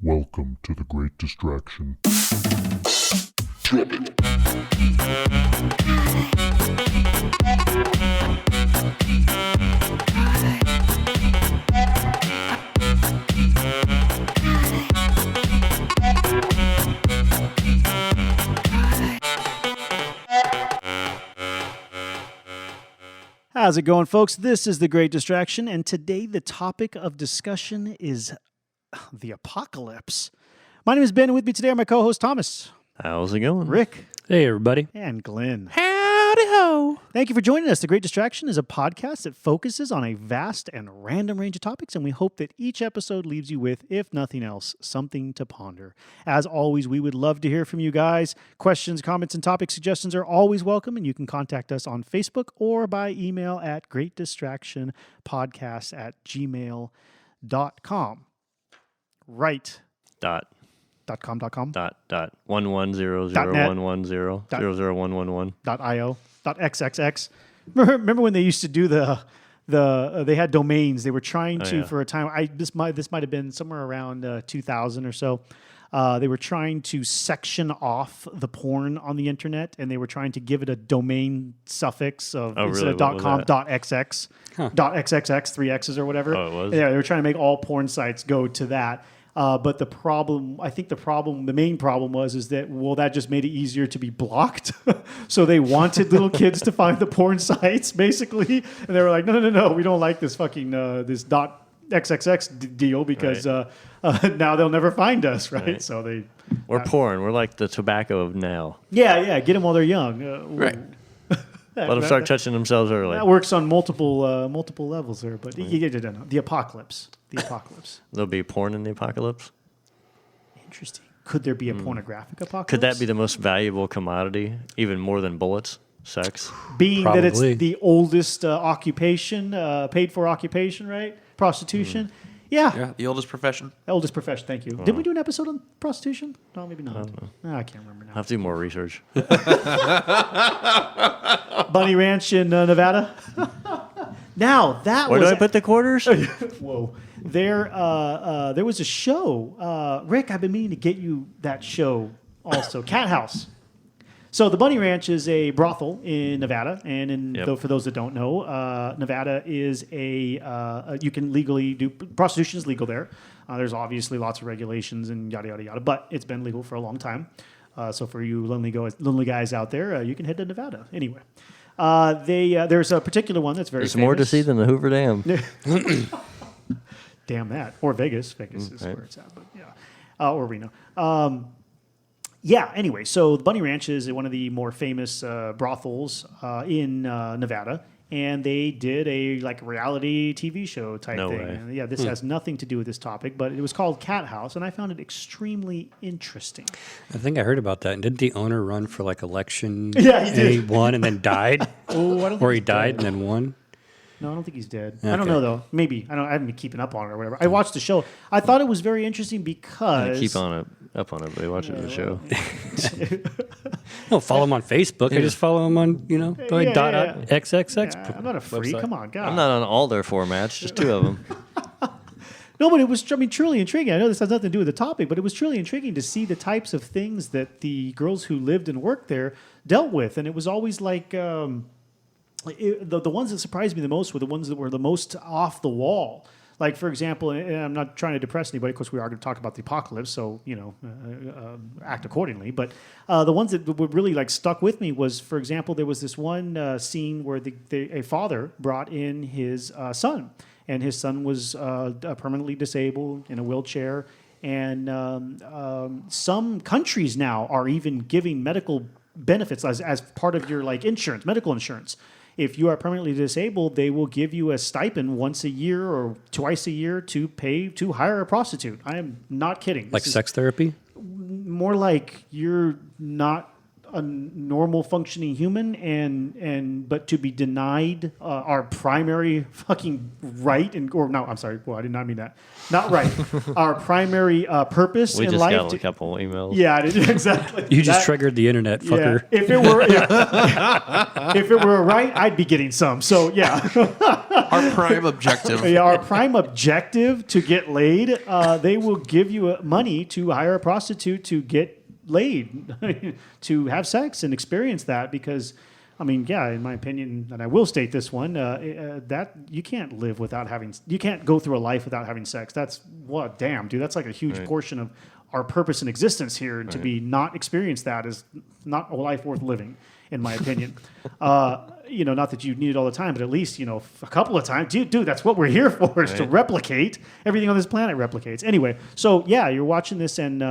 Welcome to the Great Distraction. How's it going, folks? This is The Great Distraction, and today the topic of discussion is the apocalypse. My name is Ben, and with me today are my co-host Thomas, How's it going? Rick, Hey, everybody. and Glenn. Howdy ho! Thank you for joining us. The Great Distraction is a podcast that focuses on a vast and random range of topics, and we hope that each episode leaves you with, if nothing else, something to ponder. As always, we would love to hear from you guys. Questions, comments, and topic suggestions are always welcome, and you can contact us on Facebook or by email at greatdistractionpodcast@gmail.com. Right. Dot 110011001110001111. .io, .xxx. Remember when they used to do they had domains. They were trying to, for a time, this might have been somewhere around 2000 or so. They were trying to section off the porn on the internet, and they were trying to give it a domain suffix of instead of .com, .xx, .xxx, 3 X's or whatever. Oh, it was? Yeah, they were trying to make all porn sites go to that. But the main problem was that just made it easier to be blocked. So they wanted little kids to find the porn sites, basically. And they were like, no, we don't like this fucking, this .xxx deal because now they'll never find us, right? So We're porn. We're like the tobacco of now. Yeah, get them while they're young. Right. Let them start touching themselves early. That works on multiple levels there, but the apocalypse. There'll be porn in the apocalypse. Interesting. Could there be a pornographic apocalypse? Could that be the most valuable commodity, even more than bullets? Sex? Being Probably. that it's the oldest occupation, paid for occupation, right? Prostitution. Yeah, the oldest profession. Oldest profession, thank you. Did we do an episode on prostitution? No, maybe not. I can't remember I'll now. have to do more research. Bunny Ranch in Nevada. Now, that Where was... do I put the quarters? Whoa. There was a show. Rick, I've been meaning to get you that show also. Cat House. So the Bunny Ranch is a brothel in Nevada, and for those that don't know, Nevada is you can legally do prostitution is legal there. There's obviously lots of regulations and yada yada yada, but it's been legal for a long time. So for you lonely guys out there, you can head to Nevada anyway. There's a particular one that's very There's famous. more to see than the Hoover Dam. Damn that. Or Vegas. Vegas is where it's at, but yeah. Or Reno. Anyway, so the Bunny Ranch is one of the more famous brothels in Nevada, and they did a reality TV show type thing. Way. And, this has nothing to do with this topic, but it was called Cat House, and I found it extremely interesting. I think I heard about that. And didn't the owner run for election? Yeah, he and did. he won and then died? Oh, I don't think Or he he's died dead. and then won? No, I don't think he's dead. I Okay. don't know though. Maybe I haven't been keeping up on it or whatever. I watched the show. I thought it was very interesting because Keep up on it, but watch the show. No, follow him on Facebook. I just follow him on, .xxx. I'm not a freak. website. Come on, God. I'm not on all their formats, just 2 of them. No, but it was, truly intriguing. I know this has nothing to do with the topic, but it was truly intriguing to see the types of things that the girls who lived and worked there dealt with. And it was always like, the ones that surprised me the most were the ones that were the most off the wall. Like, for example, and I'm not trying to depress anybody. Of course, we are going to talk about the apocalypse, so, act accordingly. But the ones that were really, stuck with me was, for example, there was this one scene where a father brought in his son. And his son was permanently disabled in a wheelchair. And some countries now are even giving medical benefits as part of your insurance, medical insurance. If you are permanently disabled, they will give you a stipend once a year or twice a year to pay to hire a prostitute. I am not kidding. Like sex therapy? More like you're not a normal functioning human, but to be denied our primary fucking right, I'm sorry, well, I did not mean that. Not right. Our primary purpose We in just life. got a couple emails. Yeah, I did, exactly. You just That- triggered the internet, fucker. Yeah, if it were a right, I'd be getting some. So yeah. Our prime objective. Yeah, our prime objective to get laid, they will give you money to hire a prostitute to get laid, to have sex and experience that. Because, I mean, yeah, in my opinion, and I will state this one, that you can't live without you can't go through a life without having sex. That's what, damn, dude, that's like a huge portion of our purpose and existence here. And to be not experience that is not a life worth living, in my opinion. Not that you need it all the time, but at least, a couple of times. Dude, that's what we're here for, is to replicate. Everything on this planet replicates. Anyway, so yeah, you're watching this, and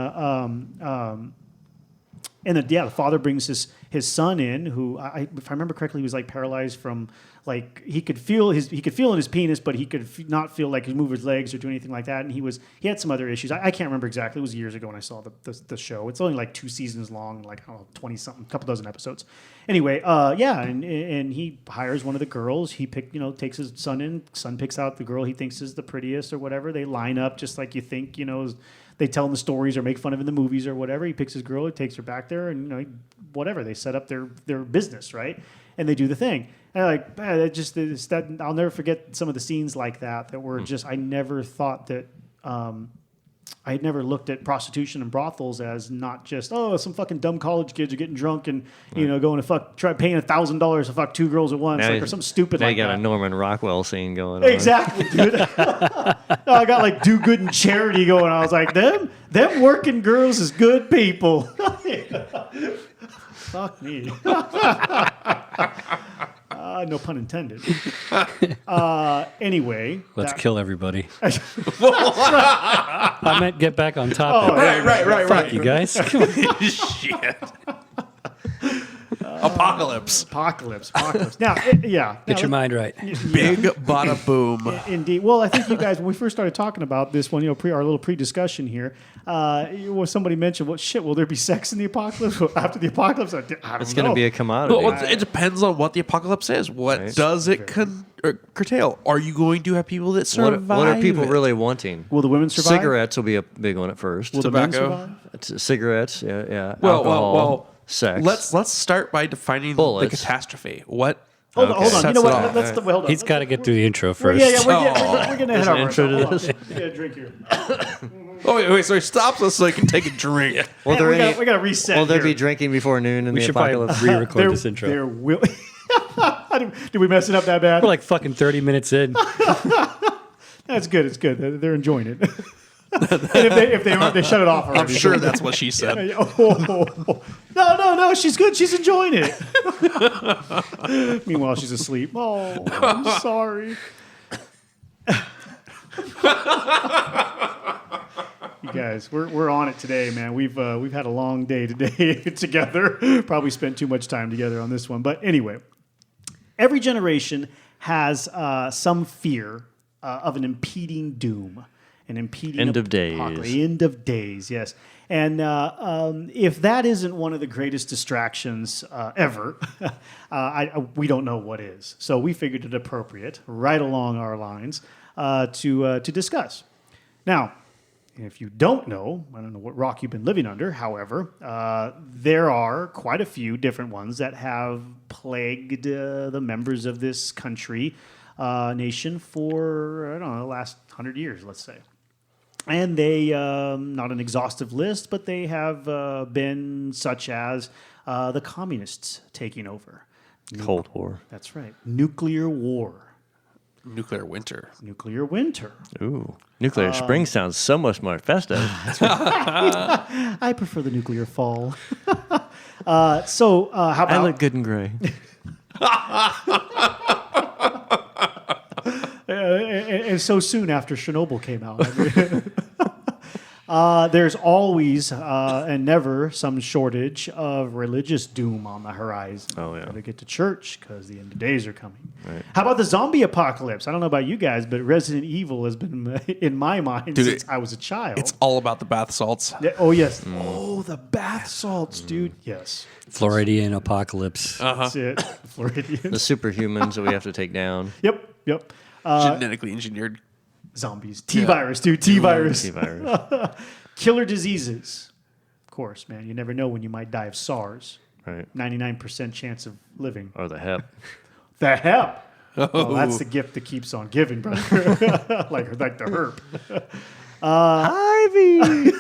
the father brings his son in, who, if I remember correctly, he was like paralyzed from, like, he could feel in his penis, but he could not feel like he could move his legs or do anything like that. And he had some other issues. I can't remember exactly. It was years ago when I saw the show. It's only like 2 seasons long, like, I don't know, 20 something, couple dozen episodes. Anyway, and he hires one of the girls. He takes his son in. Son picks out the girl he thinks is the prettiest or whatever. They line up just like you think, they tell him the stories or make fun of him in the movies or whatever. He picks his girl, he takes her back there, and whatever. They set up their business, right? And they do the thing. And I'll never forget some of the scenes like that were just, I never thought that, I had never looked at prostitution and brothels as not just, some fucking dumb college kids are getting drunk and going to try paying $1,000 to fuck 2 girls at once, or something stupid now like you got that. a Norman Rockwell scene going on. Exactly, dude. I got like do good and charity going. I was like, them working girls is good people. Fuck me. No pun intended. Anyway, Let's kill everybody. I meant get back on topic. Right. Fuck you guys. Shit. Apocalypse. Now, Get your mind right. Big bada boom. Indeed. Well, I think you guys, when we first started talking about this one, our little pre-discussion here, somebody mentioned, will there be sex in the apocalypse? After the apocalypse? I don't know. It's going to be a commodity. Well, it depends on what the apocalypse is. What does it curtail? Are you going to have people that survive? What are people really wanting? Will the women survive? Cigarettes will be a big one at first. Will the men Tobacco? survive? It's cigarettes, yeah. Well, alcohol, sex. Let's start by defining Bullets. the catastrophe. What? Hold on. You Sets know it what? off. Hold on. He's got to get through the intro first. We're going to head over. intro to this? Get a drink here. Oh wait. So he stops us so he can take a drink. Will there we got to reset. will there here. be drinking before noon in We the should apocalypse? probably re-record this intro. There will. Did we mess it up that bad? We're like fucking 30 minutes in. That's good. It's good. They're enjoying it. And if they aren't, they shut it off already. I'm sure that's what she said. No. She's good. She's enjoying it. Meanwhile, she's asleep. Oh, I'm sorry. You guys, we're on it today, man. We've had a long day today together. Probably spent too much time together on this one. But anyway, every generation has some fear of an impeding doom. An impeding End of apocalypse. days. End of days, yes. And if that isn't one of the greatest distractions ever, we don't know what is. So we figured it appropriate, right along our lines, to discuss. Now, if you don't know, I don't know what rock you've been living under, however, there are quite a few different ones that have plagued the members of this country, nation for, I don't know, the last 100 years, let's say. And they, not an exhaustive list, but they have been such as the communists taking over. Cold War. That's right. Nuclear war. Nuclear winter. Nuclear winter. Ooh. Nuclear spring sounds so much more festive. I prefer the nuclear fall. How about... I look good in gray. and so soon after Chernobyl came out. There's always and never some shortage of religious doom on the horizon. Oh, yeah. Gotta get to church because the end of days are coming. Right. How about the zombie apocalypse? I don't know about you guys, but Resident Evil has been in my mind Dude, since I was a child. It's all about the bath salts. Yeah, oh, yes. Oh, the bath salts, dude. Yes. Floridian apocalypse. That's it. Floridian. The superhumans that we have to take down. Yep. Genetically engineered. Zombies. T-virus, dude. T-virus. T-virus. Killer diseases. Of course, man. You never know when you might die of SARS. Right. 99% chance of living. Or the hep. The hep. Oh, that's the gift that keeps on giving, brother. like the herp. Ivy!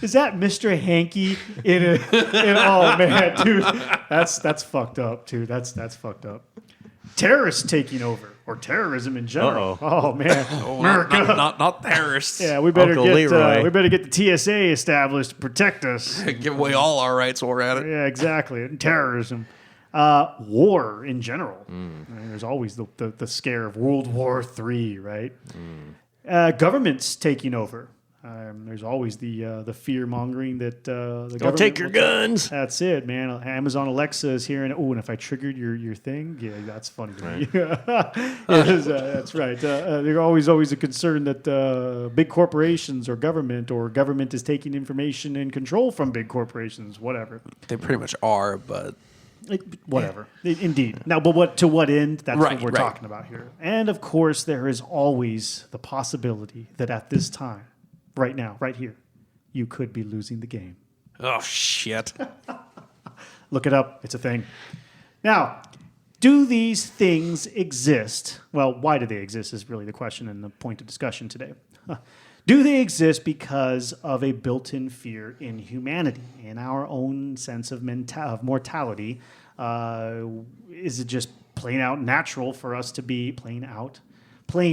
Is that Mr. Hanky oh man, dude. That's fucked up, dude. That's fucked up. Terrorists taking over. Or terrorism in general. Uh-oh. Oh man. Oh, America. not terrorists. Yeah, we better Uncle get Leroy. we better get the TSA established to protect us. Give away all our rights while we're at it. Yeah, exactly. And terrorism. War in general. I mean, there's always the scare of World War III, right? Governments taking over. There's always the fear mongering that the Don't government take your will guns. That's it, man. Amazon Alexa is here, and and if I triggered your thing, yeah, that's funny to me. That's right. There's always a concern that big corporations or government is taking information and control from big corporations, whatever. They pretty much are, but Whatever. Indeed. Now, but to what end? That's Right, what we're right. talking about here. And of course, there is always the possibility that at this time, right now, right here, you could be losing the game. oh shit. Look it up. It's a thing. Now, do these things exist? Well, why do they exist is really the question and the point of discussion today. Do they exist because of a built-in fear in humanity, in our own sense of mortality? Is it just plain out natural for us to be plain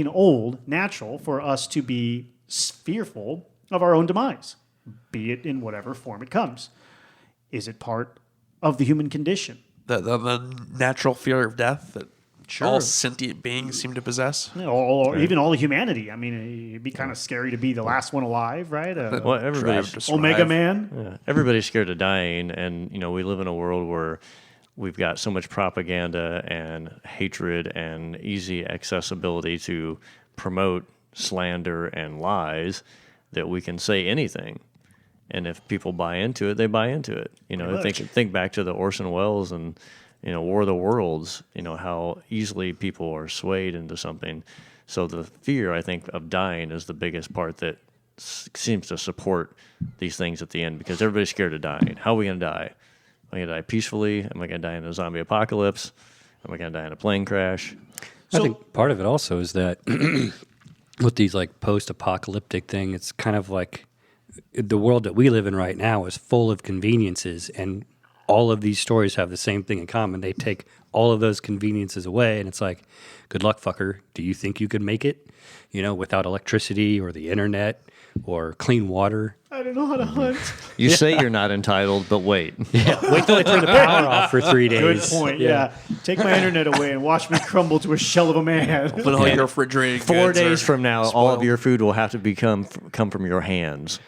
old natural for us to be fearful of our own demise, be it in whatever form it comes? Is it part of the human condition? The natural fear of death that Sure. all sentient beings seem to possess. Or even all of humanity. I mean, it'd be kind of scary to be the last one alive, right? Well, everybody's Drive to survive. Omega Man. Yeah, everybody's scared of dying, and we live in a world where we've got so much propaganda and hatred and easy accessibility to promote slander and lies that we can say anything, and if people buy into it, they buy into it. Think back to the Orson Welles and War of the Worlds. How easily people are swayed into something. So the fear, I think, of dying is the biggest part that seems to support these things at the end, because everybody's scared of dying. How are we going to die? Am I going to die peacefully? Am I going to die in a zombie apocalypse? Am I going to die in a plane crash? I think part of it also is that with these like post-apocalyptic thing, it's kind of like the world that we live in right now is full of conveniences, and all of these stories have the same thing in common. They take all of those conveniences away, and it's like, good luck, fucker. Do you think you could make it, without electricity or the internet or clean water? I don't know how to hunt. You say you're not entitled, but wait. Wait till they turn the power off for 3 days. Good point. Yeah. Take my internet away and watch me crumble to a shell of a man. But all your refrigerated 4 goods days are from now, all of spoiled. your food will have to come from your hands.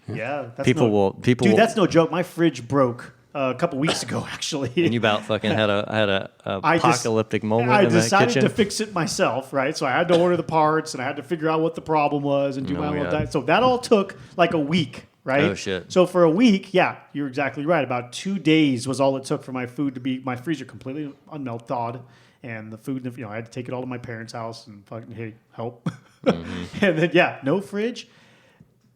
Yeah. That's People no, will- Dude, that's no joke. My fridge broke a couple weeks ago, actually. And you about fucking had a I just- apocalyptic moment I in that decided kitchen. to fix it myself, right? So I had to order the parts, and I had to figure out what the problem was and do my own God. diet. So that all took like a week, right? Oh, shit. So for a week, yeah, you're exactly right. About 2 days was all it took for my food to be my freezer completely thawed, and the food. I had to take it all to my parents' house and fucking hey, help. Mm-hmm. And then no fridge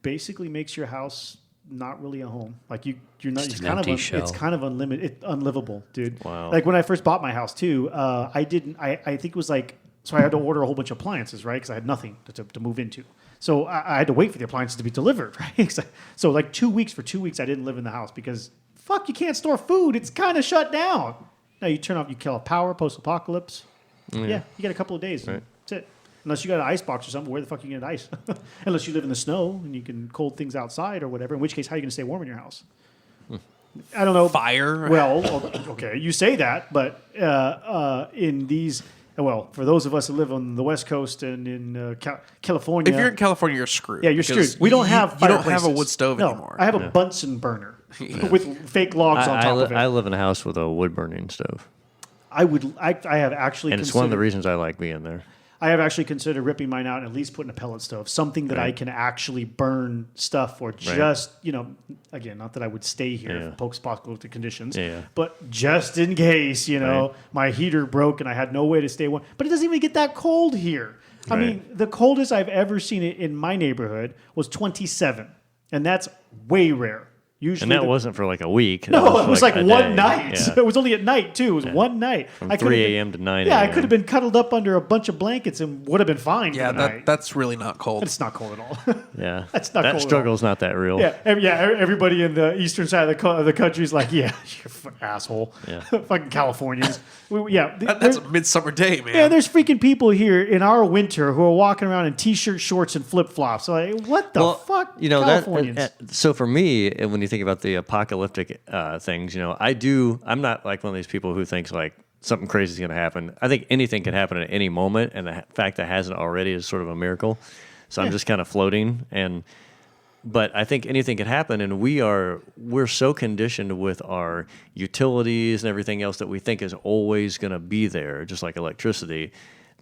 basically makes your house not really a home. Like you're not. Just It's an kind empty of shell. it's kind of unlivable, dude. Wow. Like when I first bought my house too, I think it was like, so I had to order a whole bunch of appliances, right? Because I had nothing to move into. So I had to wait for the appliances to be delivered, right? So like 2 weeks, for 2 weeks, I didn't live in the house because fuck, you can't store food. It's kind of shut down. Now you turn off, you kill off power, post-apocalypse. Yeah, you got a couple of days. Right. That's it. Unless you got an ice box or something, where the fuck are you going to get ice? Unless you live in the snow and you can cold things outside or whatever, in which case, how are you going to stay warm in your house? I don't know. Fire. Well, okay, you say that, but in these Well, for those of us who live on the West Coast and in California, If you're in California, you're screwed. yeah, you're because screwed. We don't have you don't have a fireplaces. wood stove no, anymore. I have a Bunsen burner with fake logs on top of it. I live in a house with a wood burning stove, I have actually and it's one of the reasons I like being there. I have actually considered ripping mine out and at least putting a pellet stove, something that I can actually burn stuff for. Just again, not that I would stay here for post-apocalyptic conditions, but just in case, my heater broke and I had no way to stay warm. But it doesn't even get that cold here. I mean, the coldest I've ever seen it in my neighborhood was 27, and that's way rare. Usually, And that wasn't for like a week. No, it was like a one day. night. Yeah. It was only at night too. It was one night. From I could've 3 been- a.m. to 9 Yeah, I a.m. could have been cuddled up under a bunch of blankets and would have been fine. Yeah, for the night. that's really not cold. It's not cold at all. Yeah, That's not cold at that all. struggle's not that real. Yeah, everybody in the eastern side of the country is like, yeah, you're asshole. Yeah. Fucking Californians. That's there's, a midsummer day, man. yeah, there's freaking people here in our winter who are walking around in t-shirt, shorts, and flip-flops. Like, what the fuck, Californians? So for me, when you think about the apocalyptic things, I'm not like one of these people who thinks like something crazy is going to happen. I think anything can happen at any moment, and the fact that it hasn't already is sort of a miracle. So I'm just kind of floating, but I think anything can happen, and we're so conditioned with our utilities and everything else that we think is always going to be there, just like electricity,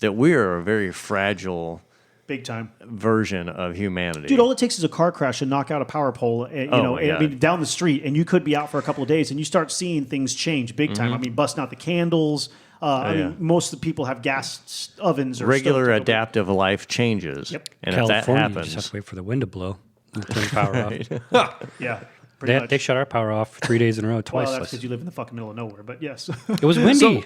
that we are a very fragile Big time. version of humanity. Dude, all it takes is a car crash to knock out a power pole, I mean, down the street, and you could be out for a couple of days, and you start seeing things change big time. I mean, busting out the candles. I mean, most of the people have gas ovens or Regular stoves. adaptive life changes. Yep. And California, if that you just have happens, to wait for the wind to blow and turn power off. Yeah, pretty much. They shut our power off 3 days in a row, twice. Well, that's because you live in the fucking middle of nowhere, but yes. It was windy.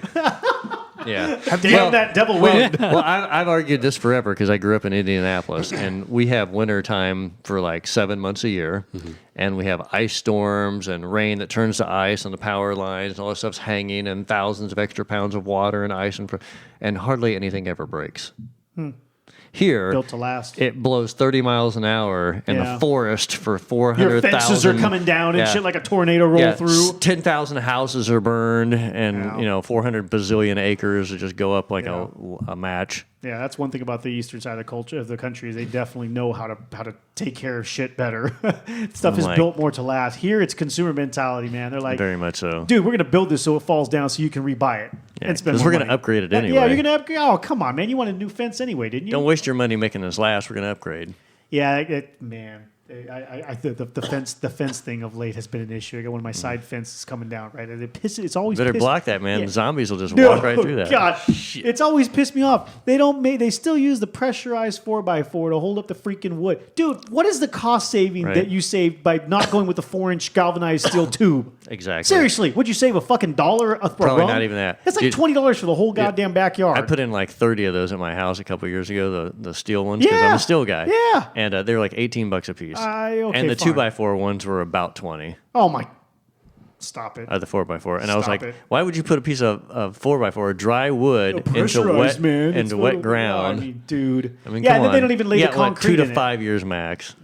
yeah. Damn that devil wind. Well, I've argued this forever because I grew up in Indianapolis, and we have winter time for like 7 months a year, and we have ice storms and rain that turns to ice on the power lines, and all this stuff's hanging, and thousands of extra pounds of water and ice, and hardly anything ever breaks. Here, Built to last. it blows 30 miles an hour in Yeah. the forest for Your 400,000. fences are coming down and Yeah. shit like a tornado roll through. 10,000 houses are burned, and 400 bazillion acres that just go up like a match. Yeah, that's one thing about the eastern side of the culture of the country is they definitely know how to take care of shit better. Stuff is Like- built more to last. Here, it's consumer mentality, man. They're like, Very much so. dude, we're gonna build this so it falls down so you can rebuy it and spend 'cause more we're gonna money. upgrade it Yeah, anyway. you're gonna upgrade. Oh, come on, man! You want a new fence anyway, didn't you? Don't waste your money making this last. We're going to upgrade. Yeah, man. The fence thing of late has been an issue. I got one of my side fences coming down, right? And it's always Better pissed- block that, man. Yeah. Zombies will just No, walk right through that. God, it's always pissed me off. They still use the pressurized 4x4 to hold up the freaking wood. Dude, what is the cost saving Right. that you saved by not going with the 4-inch galvanized steel tube? Exactly. Seriously, would you save a fucking $1 for Probably a rung? not even that. That's like Dude, $20 for the whole goddamn backyard. I put in like 30 of those at my house a couple of years ago, the steel ones, because Yeah. I'm a steel guy. Yeah. And they were like $18 a piece. Okay, and the fine. 2x4 ones were about 20. Oh my! Stop it. The 4x4, and I was Stop like, it. "Why would you put a piece of 4x4 dry wood into Pressurized, wet man. It's into what- wet ground?" I mean, dude. I mean, yeah, come then they on. don't even lay You the got, what, concrete 2 to in it. 5 years max.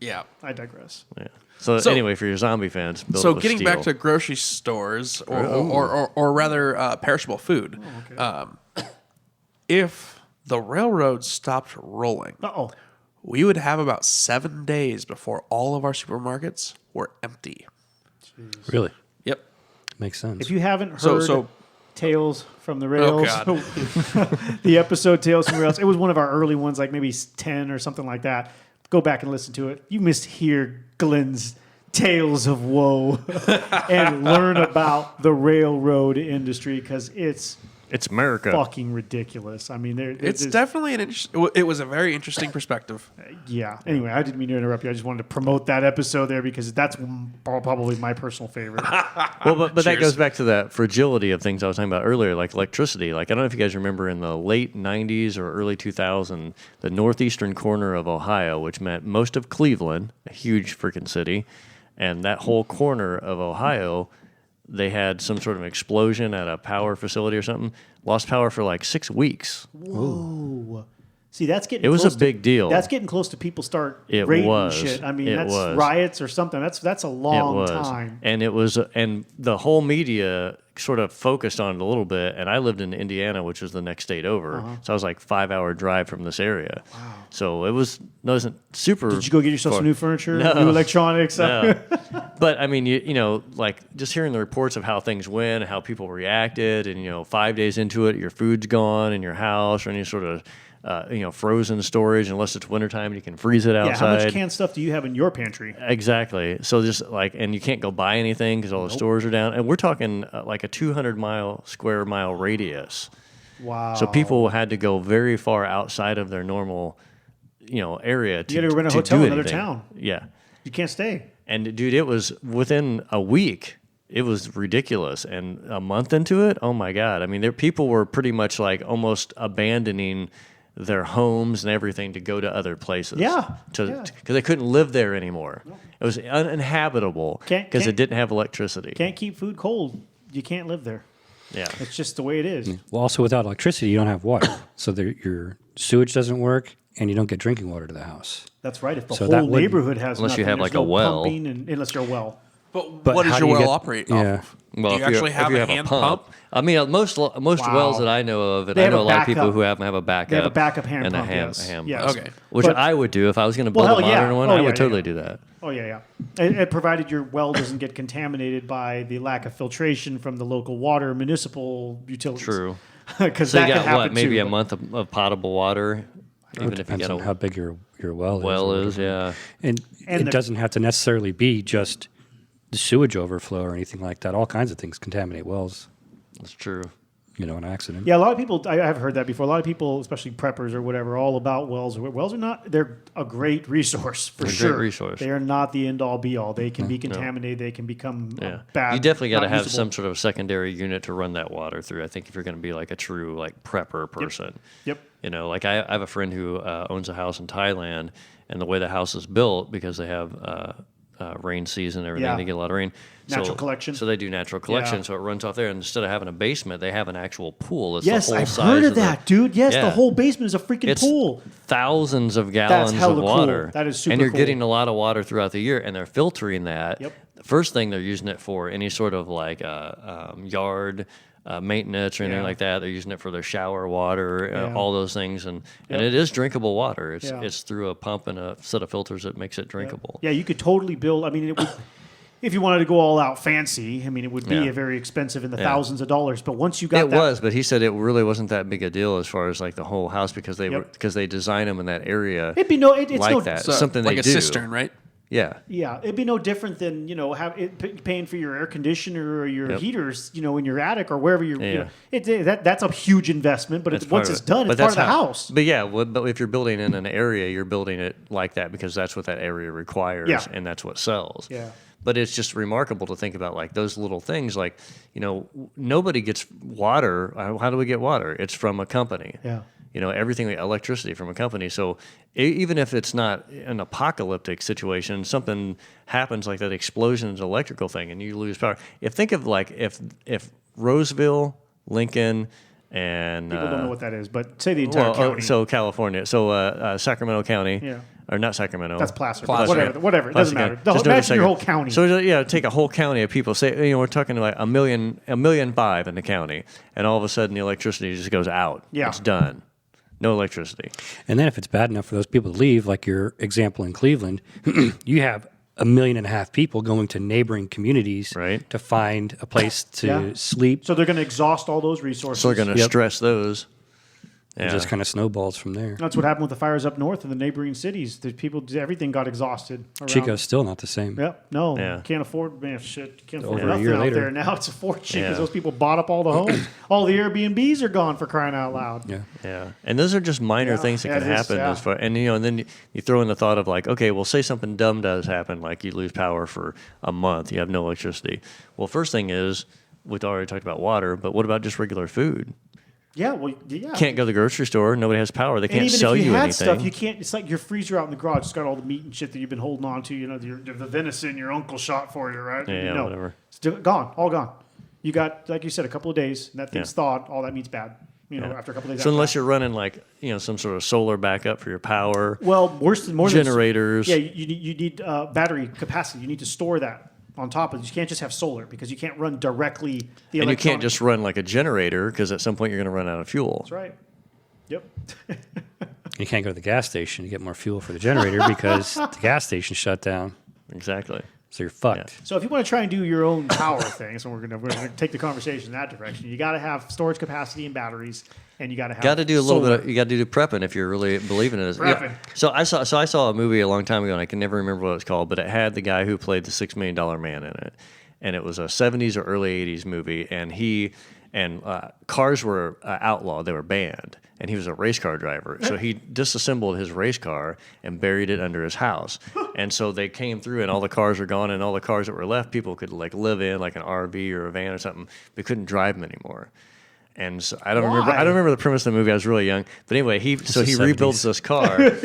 Yeah. I digress. Yeah. So, So- anyway, for your zombie fans, build So it with getting back to steel. grocery stores or rather perishable food, if the railroad stopped rolling, Uh-oh. we would have about 7 days before all of our supermarkets were empty. Really? Yep. Makes sense. If you haven't heard So- Tales from the Rails, God. the episode Tales from the Rails, it was one of our early ones, like maybe 10 or something like that. Go back and listen to it. You must hear Glenn's tales of woe and learn about the railroad industry because it's It's America. fucking ridiculous. I mean, It's definitely it was a very interesting perspective. yeah. Anyway, I didn't mean to interrupt you. I just wanted to promote that episode there because that's probably my personal favorite. Well, but that Cheers. goes back to that fragility of things I was talking about earlier, like electricity. Like, I don't know if you guys remember in the late 90s or early 2000s, the northeastern corner of Ohio, which meant most of Cleveland, a huge freaking city, and that whole corner of Ohio, they had some sort of explosion at a power facility or something, lost power for like 6 weeks. Whoa. See, that's getting. It was close a big deal. That's getting close to people start It raiding was. shit. I mean, It that's was. riots or something. That's a long time. And it was, and the whole media sort of focused on it a little bit. And I lived in Indiana, which was the next state over, so I was like 5-hour drive from this area. Wow. So it wasn't super. Did you go get yourself some new furniture, No. new electronics? No. But I mean, you know, like just hearing the reports of how things went, how people reacted, and 5 days into it, your food's gone in your house or any sort of frozen storage unless it's wintertime and you can freeze it outside. Yeah, how much canned stuff do you have in your pantry? Exactly. So just like, and you can't go buy anything because all the stores are down. And we're talking like a 200 square mile radius. Wow. So people had to go very far outside of their normal, area to You got to rent a to hotel do in another anything. town. Yeah. You can't stay. And dude, it was within a week. It was ridiculous. And a month into it, oh my God. I mean, people were pretty much like almost abandoning their homes and everything to go to other places. Yeah. Because they couldn't live there anymore. It was uninhabitable because it didn't have electricity. Can't keep food cold. You can't live there. Yeah. It's just the way it is. Well, also without electricity, you don't have water. So your sewage doesn't work, and you don't get drinking water to the house. That's right. If the So that whole wouldn't- neighborhood has Unless you nothing, have, there's like, a no well. pumping unless you're a well. But But what does how your do you well get- operate yeah. off of? Well, Do you actually have a hand pump? I mean, most wells that I know of, and They I have know a a lot of people backup. who have a backup. They have a backup hand and pump, a hand, yes. a hand Yes. pump. Okay. Which But- I would do if I was going to build Well, a hell yeah. modern one. Oh, I yeah, would yeah, totally yeah. do that. Oh, yeah. And provided your well doesn't get contaminated by the lack of filtration from the local water municipal utilities. True. Because So that you could got happen what? Maybe too, a but- month of potable water, even if you Depends get on how a big your well is. well or is. whatever. Yeah. And And it the- doesn't have to necessarily be just the sewage overflow or anything like that. All kinds of things contaminate wells, That's true. an accident. Yeah, a lot of people, I have heard that before. A lot of people, especially preppers or whatever, all about wells. Wells are not, they're a great resource for They're a sure. great resource. They are not the end all be all. They can be contaminated. They can become Yeah. bad. You definitely got to not have usable. some sort of secondary unit to run that water through. I think if you're going to be like a true like prepper person. Yep. Like I have a friend who owns a house in Thailand, and the way the house is built, because they have rain season and everything, Yeah. they get a lot of rain. Natural collection. So they do natural collection, Yeah. so it runs off there. And instead of having a basement, they have an actual pool. It's Yes, the whole I've size heard of the- that, dude. Yes, Yeah. the whole basement is a freaking It's pool. thousands of gallons hella of cool. water. That is super And you're cool. getting a lot of water throughout the year, and they're filtering that. Yep. The first thing they're using it for any sort of like yard maintenance or anything Yeah. like that. They're using it for their shower water, Yeah. all those things, and Yep. it is drinkable water. It's Yeah. it's through a pump and a set of filters that makes it drinkable. Yeah, you could totally build. I mean, it would, if you wanted to go all out fancy, I mean, it would be Yeah. a very expensive in the Yeah. thousands of dollars. But once you got It that, was, but he said it really wasn't that big a deal as far as like the whole house because they design them in that area it'd be no. It's like no. that. So, Something like they a do. cistern, right? Yeah. Yeah, it'd be no different than paying for your air conditioner or your Yep. heaters, in your attic or wherever you're. Yeah. That's a huge investment, but That's once part it's of it. done, But it's part of that's the how- house. But yeah, but if you're building in an area, you're building it like that because that's what that area requires, Yeah. and that's what sells. Yeah. But it's just remarkable to think about like those little things. Like nobody gets water. How do we get water? It's from a company. Yeah. Everything, electricity from a company. So even if it's not an apocalyptic situation, something happens like that explosion is an electrical thing, and you lose power. Think of like if Roseville, Lincoln, and People don't know what that is, but say the entire county. so California, Sacramento County, Yeah. or not Sacramento. That's Placer. Placer. Whatever. It doesn't matter. Just notice Imagine your whole second. county. So take a whole county of people. Say we're talking like a million 5 in the county, and all of a sudden the electricity just goes out. Yeah. It's done. No electricity. And then if it's bad enough for those people to leave, like your example in Cleveland, you have 1.5 million people going to neighboring communities Right. to find a place to Yeah. sleep. So they're going to exhaust all those resources. So they're going to Yep. stress those. It Yeah. just kind of snowballs from there. That's what happened with the fires up north in the neighboring cities. The people, everything got exhausted. Around. Chico's still not the same. Yep. No. Yeah. Can't afford. Man, shit. Can't afford Over a nothing year out later. there now. It's a fortune because Yeah. those people bought up all the homes. All the Airbnbs are gone for crying out loud. Yeah. Yeah, and those are just minor Yeah, things that yeah, can it is, happen. yeah. As far, and then you throw in the thought of like, okay, well, say something dumb does happen, like you lose power for a month, you have no electricity. Well, first thing is we've already talked about water, but what about just regular food? Yeah. Well. Yeah. Can't go to the grocery store. Nobody has power. They And can't even sell if you had anything. stuff, you can't. It's like your freezer out in the garage. It's got all the meat and shit that you've been holding on to. The venison your uncle shot for you, right? Yeah, whatever. It's gone. All gone. You got, like you said, a couple of days, and that thing's Yeah. thawed. All that meat's bad. after a couple days. So unless you're running like some sort of solar backup for your power, more than generators. Yeah, you need battery capacity. You need to store that on top of it. You can't just have solar because you can't run directly the and you can't electronic- just run like a generator because at some point you're going to run out of fuel. That's right. Yep. You can't go to the gas station to get more fuel for the generator because the gas station shut down. Exactly. So you're fucked. So if you want to try and do your own power thing, so we're gonna take the conversation in that direction. You got to have storage capacity and batteries, and you got to have. Got to do a little solar. bit. You got to do prepping if you're really believing in this. Prepping. So I saw a movie a long time ago, and I can never remember what it's called, but it had the guy who played the $6 Million Man in it, and it was a '70s or early '80s movie, and cars were outlawed; they were banned. And he was a race car driver. So he disassembled his race car and buried it under his house. And so they came through and all the cars were gone, and all the cars that were left, people could like live in, like an RV or a van or something, but couldn't drive them anymore. And so I don't remember the premise of the movie. I was really young. But anyway, he rebuilds this car. Because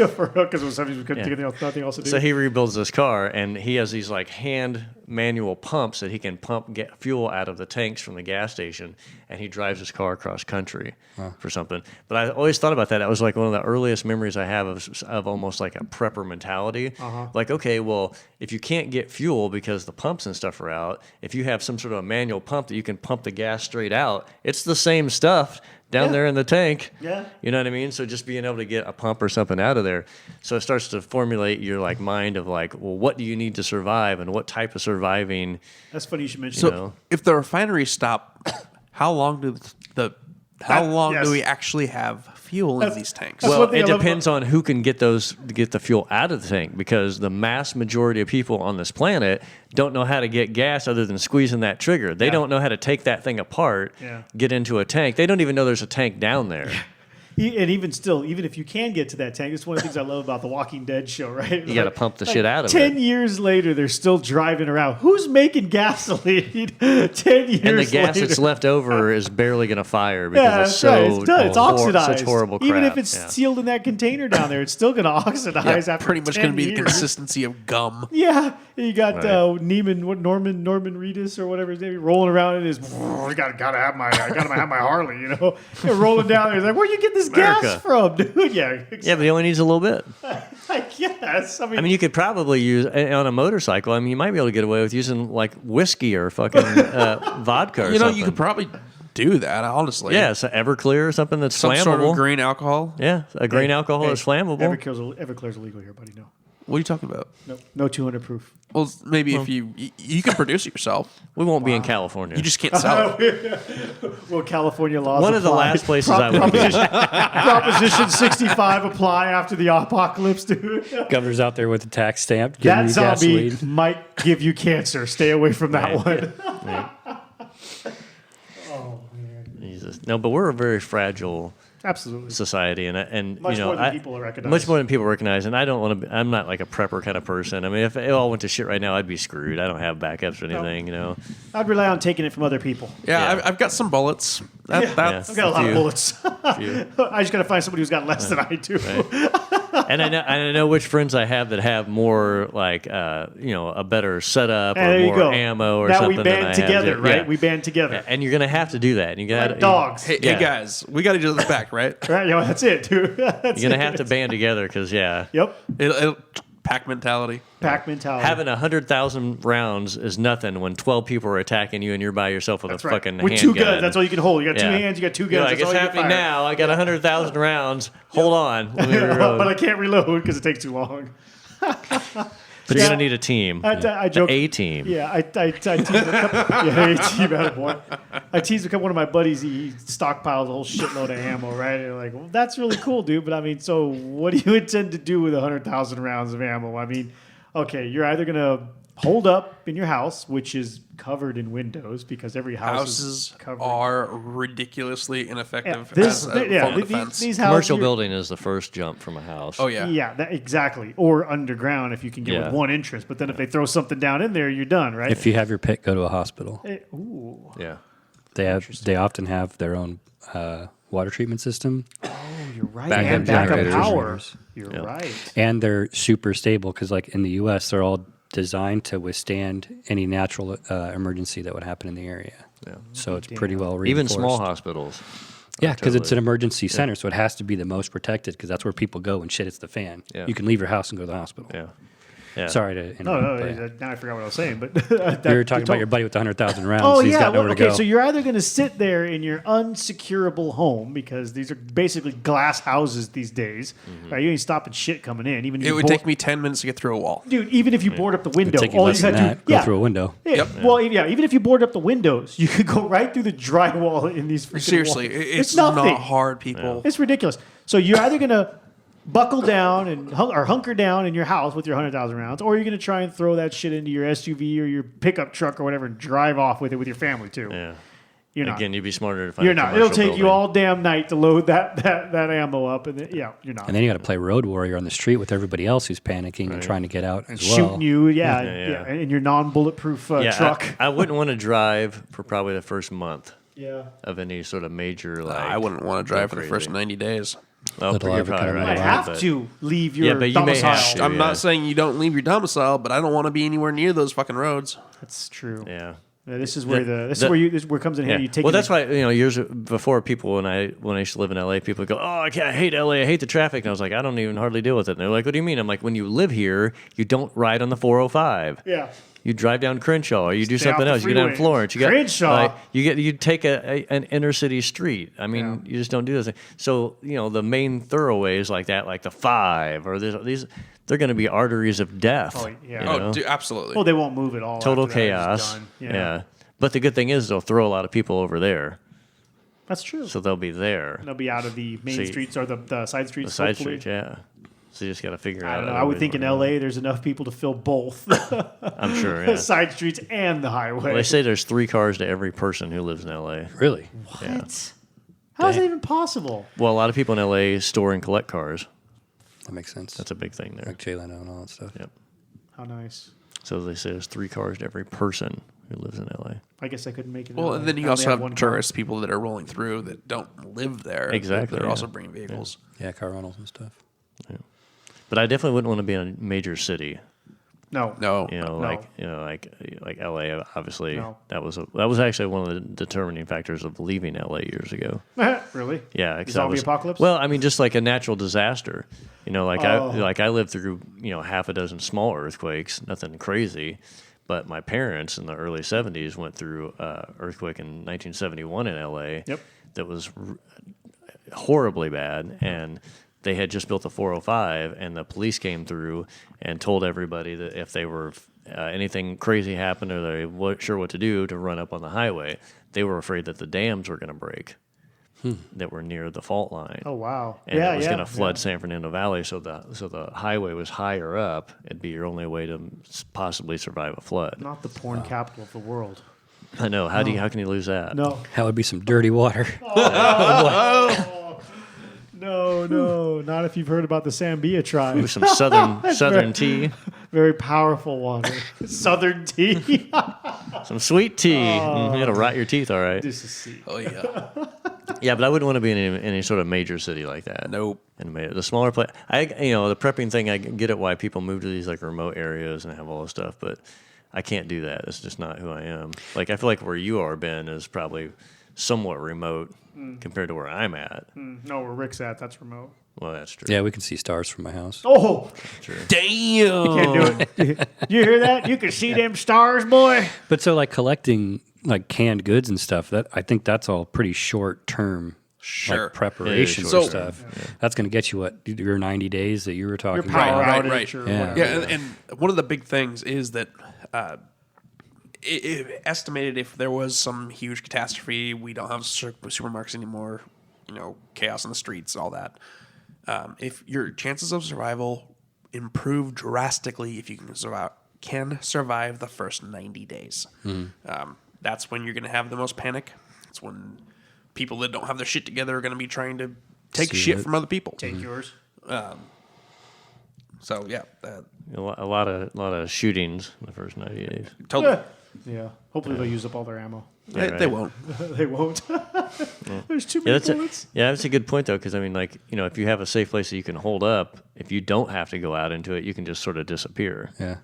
it was 70s, we couldn't think of nothing else to do. So he rebuilds this car, and he has these like hand manual pumps that he can get fuel out of the tanks from the gas station, and he drives his car across country for something. But I always thought about that. That was like one of the earliest memories I have of almost like a prepper mentality. Like, okay, well, if you can't get fuel because the pumps and stuff are out, if you have some sort of a manual pump that you can pump the gas straight out, it's the same stuff down there in the tank. Yeah. You know what I mean? So just being able to get a pump or something out of there. So it starts to formulate your like mind of like, well, what do you need to survive and what type of surviving? That's funny you should mention. So if the refineries stop, how long do do we actually have fuel in these tanks? That's Well, one thing it I love depends on who can get the fuel out of the tank, because the mass majority of people on this planet don't know how to get gas other than squeezing that trigger. They don't know how to take that thing apart, get into a tank. They don't even know there's a tank down there. And even still, even if you can get to that tank, it's one of the things I love about the Walking Dead show, right? You got to pump the shit out of 10 it. years later, they're still driving around. Who's making gasoline 10 years later? And the gas that's left over is barely going to fire because it's so right. It's done. It's oxidized. such horrible crap. Even if it's sealed in that container down there, it's still going to oxidize after pretty much 10 going to be the years. consistency of gum. Yeah, you got Right. Norman Reedus or whatever his name, rolling around in his. Gotta have my Harley, you know, and rolling down there. He's like, where you get this gas America. from, dude? Yeah, Yeah, but he only needs a little bit. I guess. I mean, You could probably use on a motorcycle. I mean, you might be able to get away with using like whiskey or fucking vodka or You know, something. you could probably do that, honestly. Yeah, so Everclear or something that's Some flammable. sort of grain alcohol. Yeah, a grain alcohol hey, is flammable. Everclear's illegal here, buddy. No, What are you talking about? no 200 proof. Well, maybe if you can produce it yourself. We won't be in California. You just can't sell it. Well, California laws. One of the apply. last places I would be. Proposition 65 apply after the apocalypse, dude. Governor's out there with a tax stamp. Giving That you zombie gasoline. might give you cancer. Stay away from that one. Jesus. No, but we're a very fragile Absolutely. society, and Much you know, more than people recognize. much more than people recognize. And I don't want to. I'm not like a prepper kind of person. I mean, if it all went to shit right now, I'd be screwed. I don't have backups or anything. You know. I'd rely on taking it from other people. Yeah, Yeah. I've got some bullets. I've got a lot of few. bullets. Few. I just got to find somebody who's got less than I do. And I know which friends I have that have more like a better setup And or there you more go. ammo or Now something. we than I band have together, that- right? yeah. We band together. Yeah, and you're gonna have to do that. And you got Like dogs. Hey, Yeah. guys, we got each other's back, right? Right? That's it, dude. That's You're gonna it. have to band together because Yep. It'll pack mentality. Pack mentality. having 100,000 rounds is nothing when 12 people are attacking you and you're by yourself with That's a right. fucking With handgun. two guns, that's all you can hold. You got two Yeah. hands, you got two guns. You're like, that's it's all you can happening fire. now. I got 100,000 rounds. Hold on. Let me reload. But I can't reload because it takes too long. But you're gonna need a team. I joke. A team. Yeah, I teased a couple, A-team out of one. I teased a couple, one of my buddies. He stockpiled a whole shitload of ammo, right? And like, well, that's really cool, dude. But I mean, so what do you intend to do with 100,000 rounds of ammo? I mean, okay, you're either gonna hold up in your house, which is covered in windows because every house Houses is covered. are ridiculously ineffective This, as a yeah, form of these, defense. these houses. Commercial building is the first jump from a house. Oh yeah. Yeah, exactly. Or underground if you can get Yeah. with one entrance. But then if they throw something down in there, you're done, right? If you have your pet go to a hospital, Ooh. Yeah. they often have their own water treatment system, You're right. Backup and backup generators. power. You're Yeah. right. and they're super stable because, like in the U.S., they're all designed to withstand any natural emergency that would happen in the area. Yeah. So it's pretty well Even reinforced. small hospitals. Yeah, because it's an emergency center, so it has to be the most protected because that's where people go when shit hits the fan. Yeah. You can leave your house and go to the hospital. Yeah. Yeah. Sorry to No, interrupt. now I forgot what I was saying. But You were talking about your buddy with the 100,000 rounds. Oh He's yeah, got nowhere okay. to go. So you're either going to sit there in your unsecurable home because these are basically glass houses these days. Right? You ain't stopping shit coming in. Even if It you would take me 10 minutes to get through a wall. dude. Even if you board up the window, Take you all less you than got to that. do, Go through a window. Yeah. Well, yeah. Even if you board up the windows, you could go right through the drywall in these freaking Seriously, walls. it's nothing. not hard, people. It's ridiculous. So you're either going to buckle down and or hunker down in your house with your 100,000 rounds, or you're going to try and throw that shit into your SUV or your pickup truck or whatever and drive off with it with your family too. Yeah. You're not. Again, you'd be smarter to find. You're a not. It'll commercial take you building. all damn night to load that ammo up, and you're not. And then you got to play road warrior on the street with everybody else who's panicking and trying to get out as well. Shooting you, Yeah. in your non-bulletproof truck. I wouldn't want to drive for probably the first month Yeah. of any sort of major like. I wouldn't want to drive for the crazy. first 90 days. Well, Little you're avocado probably You right. might Right, have but- to leave your Yeah, but you may domicile. have to. I'm Yeah. not saying you don't leave your domicile, but I don't want to be anywhere near those fucking roads. That's true. Yeah. Yeah, this is where this is the- where it comes in handy. You take Well, it that's why years before people when I used to live in LA, people would go, "Oh, I hate LA. I hate the traffic." And I was like, "I don't even hardly deal with it." And they're like, "What do you mean?" I'm like, "When you live here, you don't ride on the 405. Yeah. You drive down Crenshaw, or you do Stay off something the else. You go down freeway. Florence. You got Crenshaw. you take an inner city street. I mean, you just don't do this. So the main thoroughways like that, like the 5 or these, they're going to be arteries of death. Oh, yeah. you Oh, know? dude, absolutely. Well, they won't move at all. Total after that. It's chaos. done. Yeah. But the good thing is they'll throw a lot of people over there, That's true. so they'll be there. They'll be out of the main See, streets or the side streets. The side hopefully. streets, yeah. So you just got to figure I out. don't know. I would think in LA there's enough people to fill both I'm sure. the Yeah. side streets and the highway. Well, they say there's 3 cars to every person who lives in LA. Really? What? How is that even possible? Well, a lot of people in LA store and collect cars. That makes sense. That's a big thing there. like Jay Leno and all that stuff. Yep. How nice. So they say there's 3 cars to every person who lives in LA. I guess I couldn't make it. Well, in and LA. then I you only also have one car. tourist people that are rolling through that don't live there. Exactly, They're yeah. also bringing vehicles. Yeah, car rentals and stuff. But I definitely wouldn't want to be in a major city. No. No. Like LA. Obviously, No. that was actually one of the determining factors of leaving LA years ago. Really? Yeah, 'cause Zombie apocalypse? Well, I mean, just like a natural disaster. Oh. I lived through half a dozen small earthquakes, nothing crazy. But my parents in the early '70s went through earthquake in 1971 in LA. Yep. That was horribly bad, and they had just built a 405, and the police came through and told everybody that if they were anything crazy happened or they weren't sure what to do to run up on the highway, they were afraid that the dams were going to break that were near the fault line. Oh wow. And yeah, it was yeah, going to flood yeah. San Fernando Valley, so the highway was higher up. It'd be your only way to possibly survive a flood. Not the porn capital of the world. I know. How can you lose that? No. That would be some dirty water. No, not if you've heard about the Sambia tribe. With some southern tea, Very powerful water. Southern tea. some sweet tea. It'll rot your teeth, all right. This is sea. Oh, yeah. Yeah, but I wouldn't want to be in any sort of major city like that. Nope. And the smaller place, the prepping thing, I get it why people move to these like remote areas and have all this stuff, but I can't do that. It's just not who I am. Like I feel like where you are, Ben, is probably somewhat remote compared to where I'm at. No, where Rick's at, that's remote. Well, that's true. Yeah, we can see stars from my house. Oh, Damn. can't do it. You hear that? You can see them stars, boy. But so like collecting like canned goods and stuff, that I think that's all pretty short term Sure. like preparation It is for short stuff. That's going to get you what your 90 days that you were talking Your power about. Right, outage right. or Yeah. whatever. Yeah, and one of the big things is that it estimated if there was some huge catastrophe, we don't have supermarkets anymore, chaos in the streets, all that. If your chances of survival improve drastically if you can survive the first 90 days. That's when you're going to have the most panic. It's when people that don't have their shit together are going to be trying to take See shit it. from other people. Take yours. So yeah, A lot of shootings in the first 90 days. totally. Yeah. Hopefully they'll use up all their ammo. They right. won't. They won't. There's too Yeah, many that's bullets. that's a good point though, because I mean, like if you have a safe place that you can hold up, if you don't have to go out into it, you can just sort of disappear Yeah.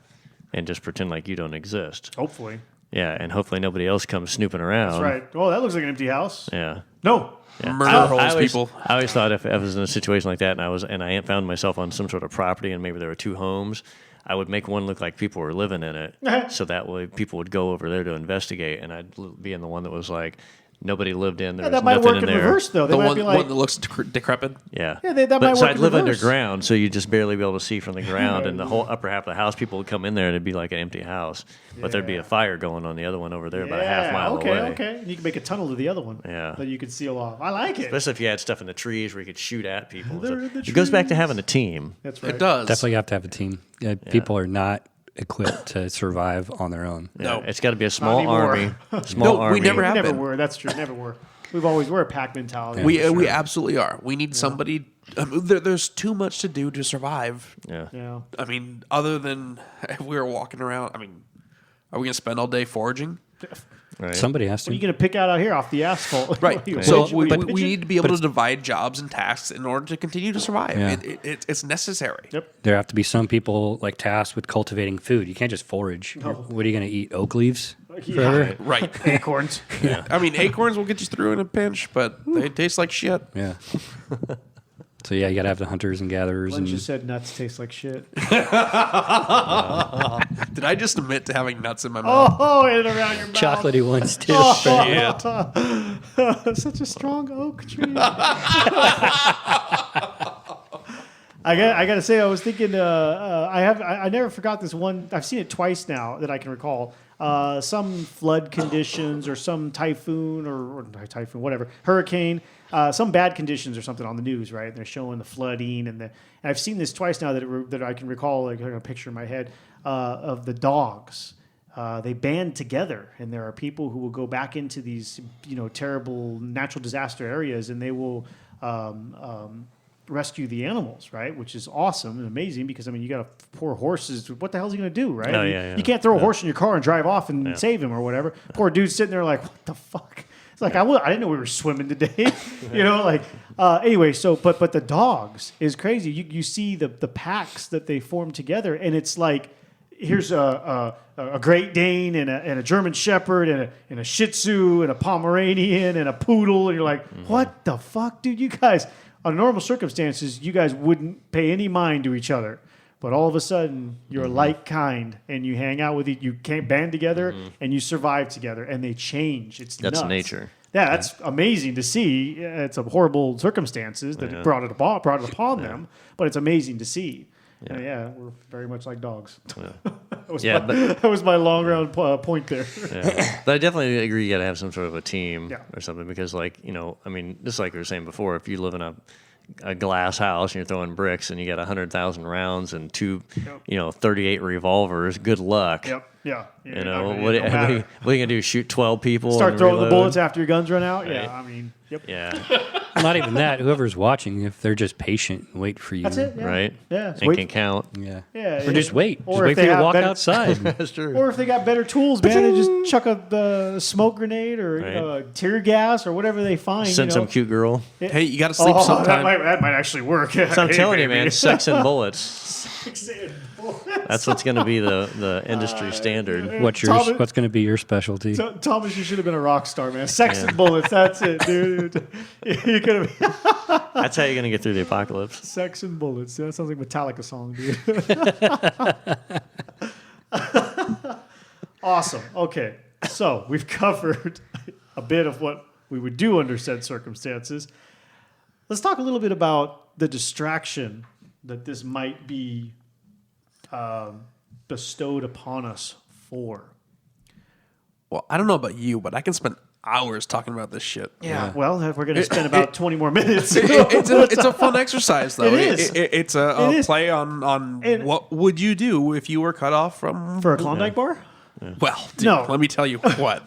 and just pretend like you don't exist. Hopefully. Yeah, and hopefully nobody else comes snooping around. That's right. Oh, that looks like an empty house. Yeah. No. Murder I holes, always, people. I always thought if I was in a situation like that and I found myself on some sort of property and maybe there were 2 homes, I would make one look like people were living in it, so that way people would go over there to investigate, and I'd be in the one that was like nobody lived in there. That might nothing work in there. reverse, though. They The might one, be like, one that looks decrepit. Yeah, Yeah, that but might so work I'd in live reverse. underground, so you'd just barely be able to see from the ground, and the whole upper half of the house, people would come in there, and it'd be like an empty house, but there'd be a fire going on the other one over there about a half mile okay, away. okay. You can make a tunnel to the other one. Yeah. That you could seal off. I like it. Especially if you had stuff in the trees where you could shoot at people. They're in the it goes back to trees. having a team. That's right. It does. Definitely have to have a team. People are not equipped to survive on their own. Yeah, No. it's got to be a small anymore. army. Small No, we army. never have Never been. were. That's true. Never were. We're a pack mentality. We absolutely are. We need somebody. There's too much to do to survive. Yeah. Yeah. I mean, other than if we were walking around, I mean, are we going to spend all day foraging? Right. Somebody has What are you to. going to pick out here off the asphalt? Right. What are you, So pigeon? What are you, we pigeon? need to be able to divide jobs and tasks in order to continue to survive. Yeah. It's necessary. Yep. There have to be some people like tasked with cultivating food. You can't just forage. What are you going to eat? Oak leaves forever? Right. Acorns. I mean, acorns will get you through in a pinch, but they taste like shit. Yeah. So yeah, you got to have the hunters and gatherers. Glenn And just said nuts taste like shit. Did I just admit to having nuts in my mouth? Oh, and around your mouth. chocolatey ones too. Such a strong oak tree. I got to say, I was thinking. I never forgot this one. I've seen it twice now that I can recall. Some flood conditions or some typhoon or typhoon, whatever, hurricane, some bad conditions or something on the news, right? And they're showing the flooding and I've seen this twice now that I can recall, like a picture in my head of the dogs. They band together, and there are people who will go back into these, terrible natural disaster areas, and they will rescue the animals, right? Which is awesome and amazing because, you got poor horses. What the hell is he going to do, right? Oh, yeah. You can't throw a horse in your car and drive off and save him or whatever. Poor dude's sitting there like, what the fuck? It's like, I didn't know we were swimming today. Anyway, so, but the dogs is crazy. You see the packs that they form together, and it's like, here's a Great Dane and a German Shepherd and a Shih Tzu and a Pomeranian and a Poodle, and you're like, what the fuck, dude? You guys, under normal circumstances, you guys wouldn't pay any mind to each other. But all of a sudden, you're like kind, and you hang out with you can't band together, and you survive together, and they change. That's nuts. nature. Yeah, that's amazing to see. It's a horrible circumstances that it brought it upon them, but it's amazing to see. Yeah, we're very much like dogs. That was my long round point there. Yeah. But I definitely agree you got to have some sort of a team Yeah. or something because, just like we were saying before, if you live in a glass house and you're throwing bricks and you got 100,000 rounds and 38 revolvers, good luck. Yep. Yeah. What are you going to do? Shoot 12 people? Start and throwing reload? the bullets after your guns run out? Right. Yeah, yep. Yeah. Not even that. Whoever's watching, if they're just patient and wait for you. That's it. Yeah. Right? Yeah. And can count. Yeah. Yeah, Or just wait. or Just if wait for they you to have walk better- outside. That's true. Or if they got better tools, man, they just chuck a smoke grenade or Right. tear gas or whatever they find. Send some cute girl. Hey, you got to sleep That sometime. might actually work. So I'm telling you, man, sex and bullets. That's That's what's going to be the industry standard. What's Thomas- yours? What's going to be your specialty? Thomas, you should have been a rock star, man. Sex and bullets. That's it, dude. You could have That's how you're going to get through the apocalypse. sex and bullets. That sounds like a Metallica song, dude. Awesome. Okay, so we've covered a bit of what we would do under said circumstances. Let's talk a little bit about the distraction that this might be bestowed upon us for. Well, I don't know about you, but I can spend hours talking about this shit. Yeah. Well, if we're going to spend about 20 more minutes. It's a fun exercise, though. It is. It's a It is. play on And- what would you do if you were cut off from. For a Klondike bar? Well, dude, No. let me tell you what.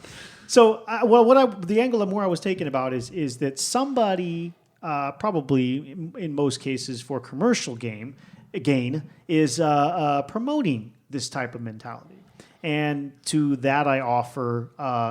So, the angle that more I was taking about is that somebody, probably in most cases for commercial gain, is promoting this type of mentality. And to that, I offer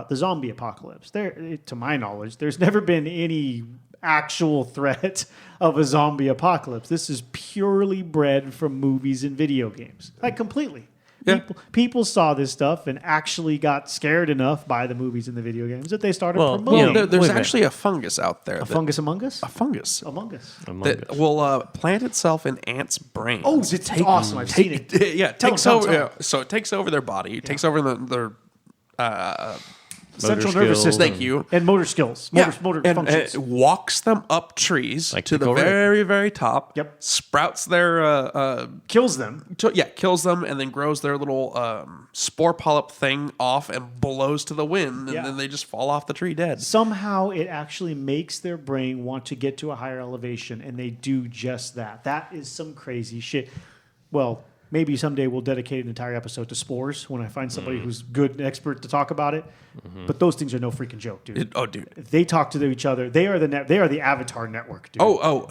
the zombie apocalypse. To my knowledge, there's never been any actual threat of a zombie apocalypse. This is purely bred from movies and video games, like completely. Yeah. People saw this stuff and actually got scared enough by the movies and the video games that they started Well, promoting. you know, There's wait a minute. actually a fungus out there. a fungus among us? A fungus. Among us. That will plant itself in ants' brains. Oh, it's awesome. I've seen it. Yeah, it Tell takes them, over. tell them. Yeah, so it takes over their body. It takes over their Central Motor nervous skills system. Thank you. And motor skills. Motor and functions. it walks them up trees Like to the Pickle Rick. very, very top. Yep. Sprouts their Kills them. kills them, and then grows their little spore polyp thing off and blows to the wind, and Yeah. then they just fall off the tree dead. Somehow it actually makes their brain want to get to a higher elevation, and they do just that. That is some crazy shit. Well, maybe someday we'll dedicate an entire episode to spores when I find somebody who's good and expert to talk about it. But those things are no freaking joke, dude. Dude. They talk to each other. They are the Avatar network, dude.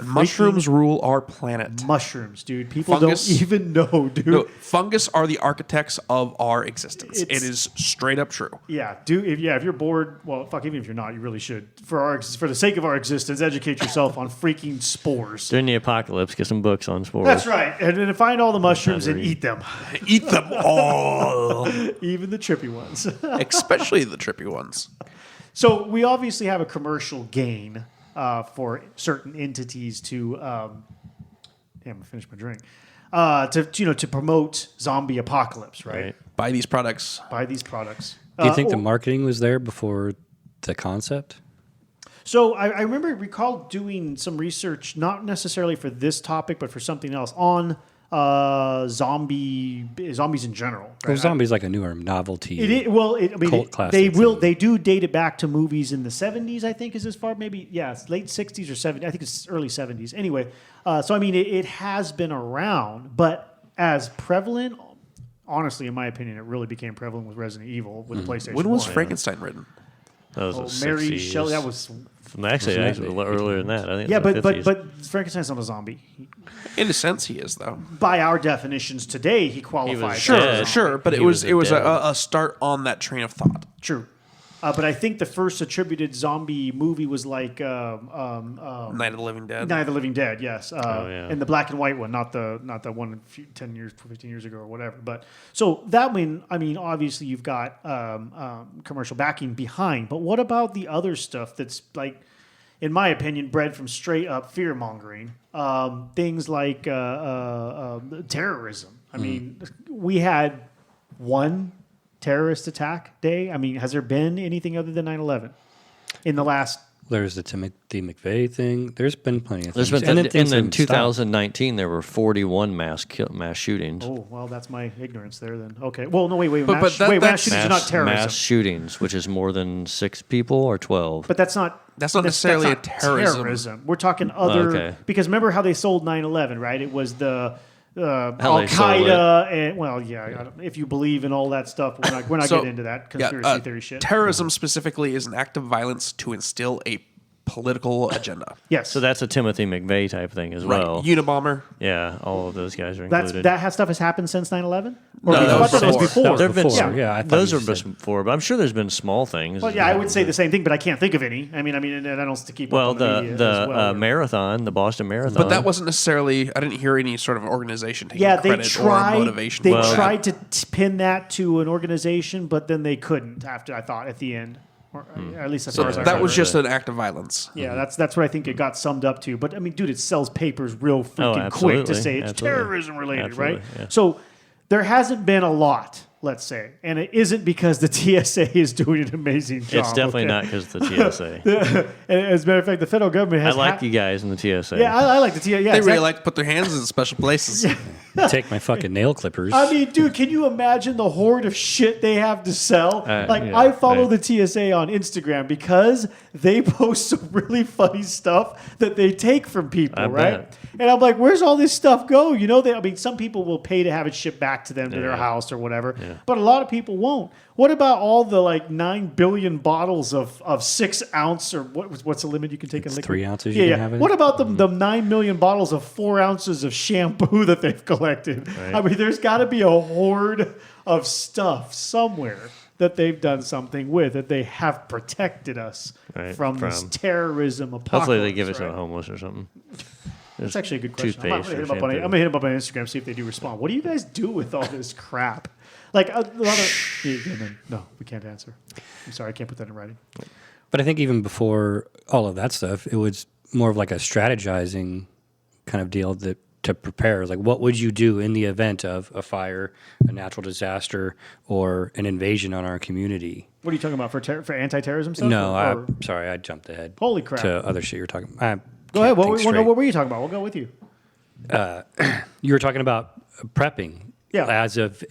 Mushrooms rule our planet. Mushrooms, dude. People Fungus. don't even know, dude. No, fungus are the architects of our existence. It It's- is straight up true. Yeah, dude. If you're bored, well, fuck. Even if you're not, you really should. For the sake of our existence, educate yourself on freaking spores. During the apocalypse, get some books on spores. That's right, and then find all the mushrooms and eat them, Eat them all, even the trippy ones. especially the trippy ones. So we obviously have a commercial gain for certain entities to. I'm gonna finish my drink. To promote zombie apocalypse, right? Right. Buy these products. Buy these products. Do you think the or- marketing was there before the concept? So I recall doing some research, not necessarily for this topic, but for something else on zombies in general. Right? Well, zombies like a newer novelty. It is, well, I mean, Cult classic they thing. they do date it back to movies in the 70s, I think, is as far, maybe, yeah, it's late 60s or 70s. I think it's early 70s. Anyway, so I mean, it has been around, but as prevalent, honestly, in my opinion, it really became prevalent with Resident Evil with the PlayStation When was 1. Frankenstein written? That was Oh, the Mary 60s. Shelley, that was... Actually, Wasn't actually it? a little earlier than that. I think Yeah, it was the but 50s. but Frankenstein's not a zombie. In a sense, he is though. By our definitions today, he qualifies. Sure, as a Yeah. zombie. Sure, but He it was was a dead. a start on that train of thought. True. But I think the first attributed zombie movie was like Night of the Living Dead. Night of the Living Dead, yes, yeah. and the black and white one, not the one 10 years, 15 years ago or whatever. But so that one, I mean, obviously you've got commercial backing behind. But what about the other stuff that's like, in my opinion, bred from straight up fear mongering? Things like terrorism. I mean, we had one terrorist attack day. I mean, has there been anything other than 9/11 in the last? There's the Timothy McVeigh thing. There's been plenty of There's things. been And then things in haven't stopped. 2019 there were 41 mass shootings. Oh, well, that's my ignorance there then. Okay. Well, no, wait. But mass that's- shootings are not terrorism. Mass shootings, which is more than 6 people or 12. But that's not necessarily not a terrorism. We're talking other okay. because remember how they sold 9/11, right? It was the Al they sold Qaeda and well, yeah. I don't, if you believe in all that stuff, we're not So, getting into that conspiracy theory shit. Terrorism specifically is an act of violence to instill a political agenda. Yes. So that's a Timothy McVeigh type thing as well. Unabomber. Yeah, all of those guys are included. stuff has happened since 9/11. No, that was that was before. before. That was There've been before, some, yeah, I thought those you are said- before, but I'm sure there's been small things. Well, yeah, I would say the same thing, but I can't think of any. I mean, and I don't to keep Well, up on the media as well. marathon, the Boston Marathon. But that wasn't necessarily. I didn't hear any sort of organization taking Yeah, they credit tried. or motivation. They for that. tried to pin that to an organization, but then they couldn't. After I thought at the end, or at least as far as I That was remember. just an act of violence. Yeah, that's what I think it got summed up to. But I mean, dude, it sells papers real freaking quick to absolutely, say it's absolutely. terrorism related, Absolutely, right? yeah. So there hasn't been a lot, let's say, and it isn't because the TSA is doing an amazing job. It's definitely okay? not because of the TSA. And as a matter of fact, the federal government I has. like you guys in the TSA. Yeah, I like the TSA. Yeah, They really exactly. like to put their hands in special places. Take my fucking nail clippers. I mean, dude, can you imagine the horde of shit they have to sell? Like, yeah, I follow right. the TSA on Instagram because they post some really funny stuff that they take from people, I right? bet. And I'm like, where's all this stuff go? You know, I mean, some people will pay to have it shipped back to them to their Yeah. house or whatever, Yeah. but a lot of people won't. What about all the like 9 billion bottles of 6 ounce or what's the limit you can take in liquid? 3 ounces Yeah, you yeah. can have in What it? about the 9 million bottles of 4 ounces of shampoo that they've collected? Right. I mean, there's got to be a horde of stuff somewhere that they've done something with, that they have protected us Right, from this from- terrorism apocalypse. Hopefully they give it to right? the homeless or something. That's actually a good question. I'm toothpaste gonna hit or him up on shampoo. I'm gonna hit him up on Instagram, see if they do respond. What do you guys do with all this crap? Like a lot of no, we can't answer. I'm sorry, I can't put that in writing. But I think even before all of that stuff, it was more of like a strategizing kind of deal that to prepare. Like, what would you do in the event of a fire, a natural disaster, or an invasion on our community? What are you talking about for anti-terrorism stuff? No, or- sorry, I jumped ahead. Holy crap. To other shit you were talking. Go ahead. What were you talking about? We'll go with you. You were talking about prepping. Yeah. As of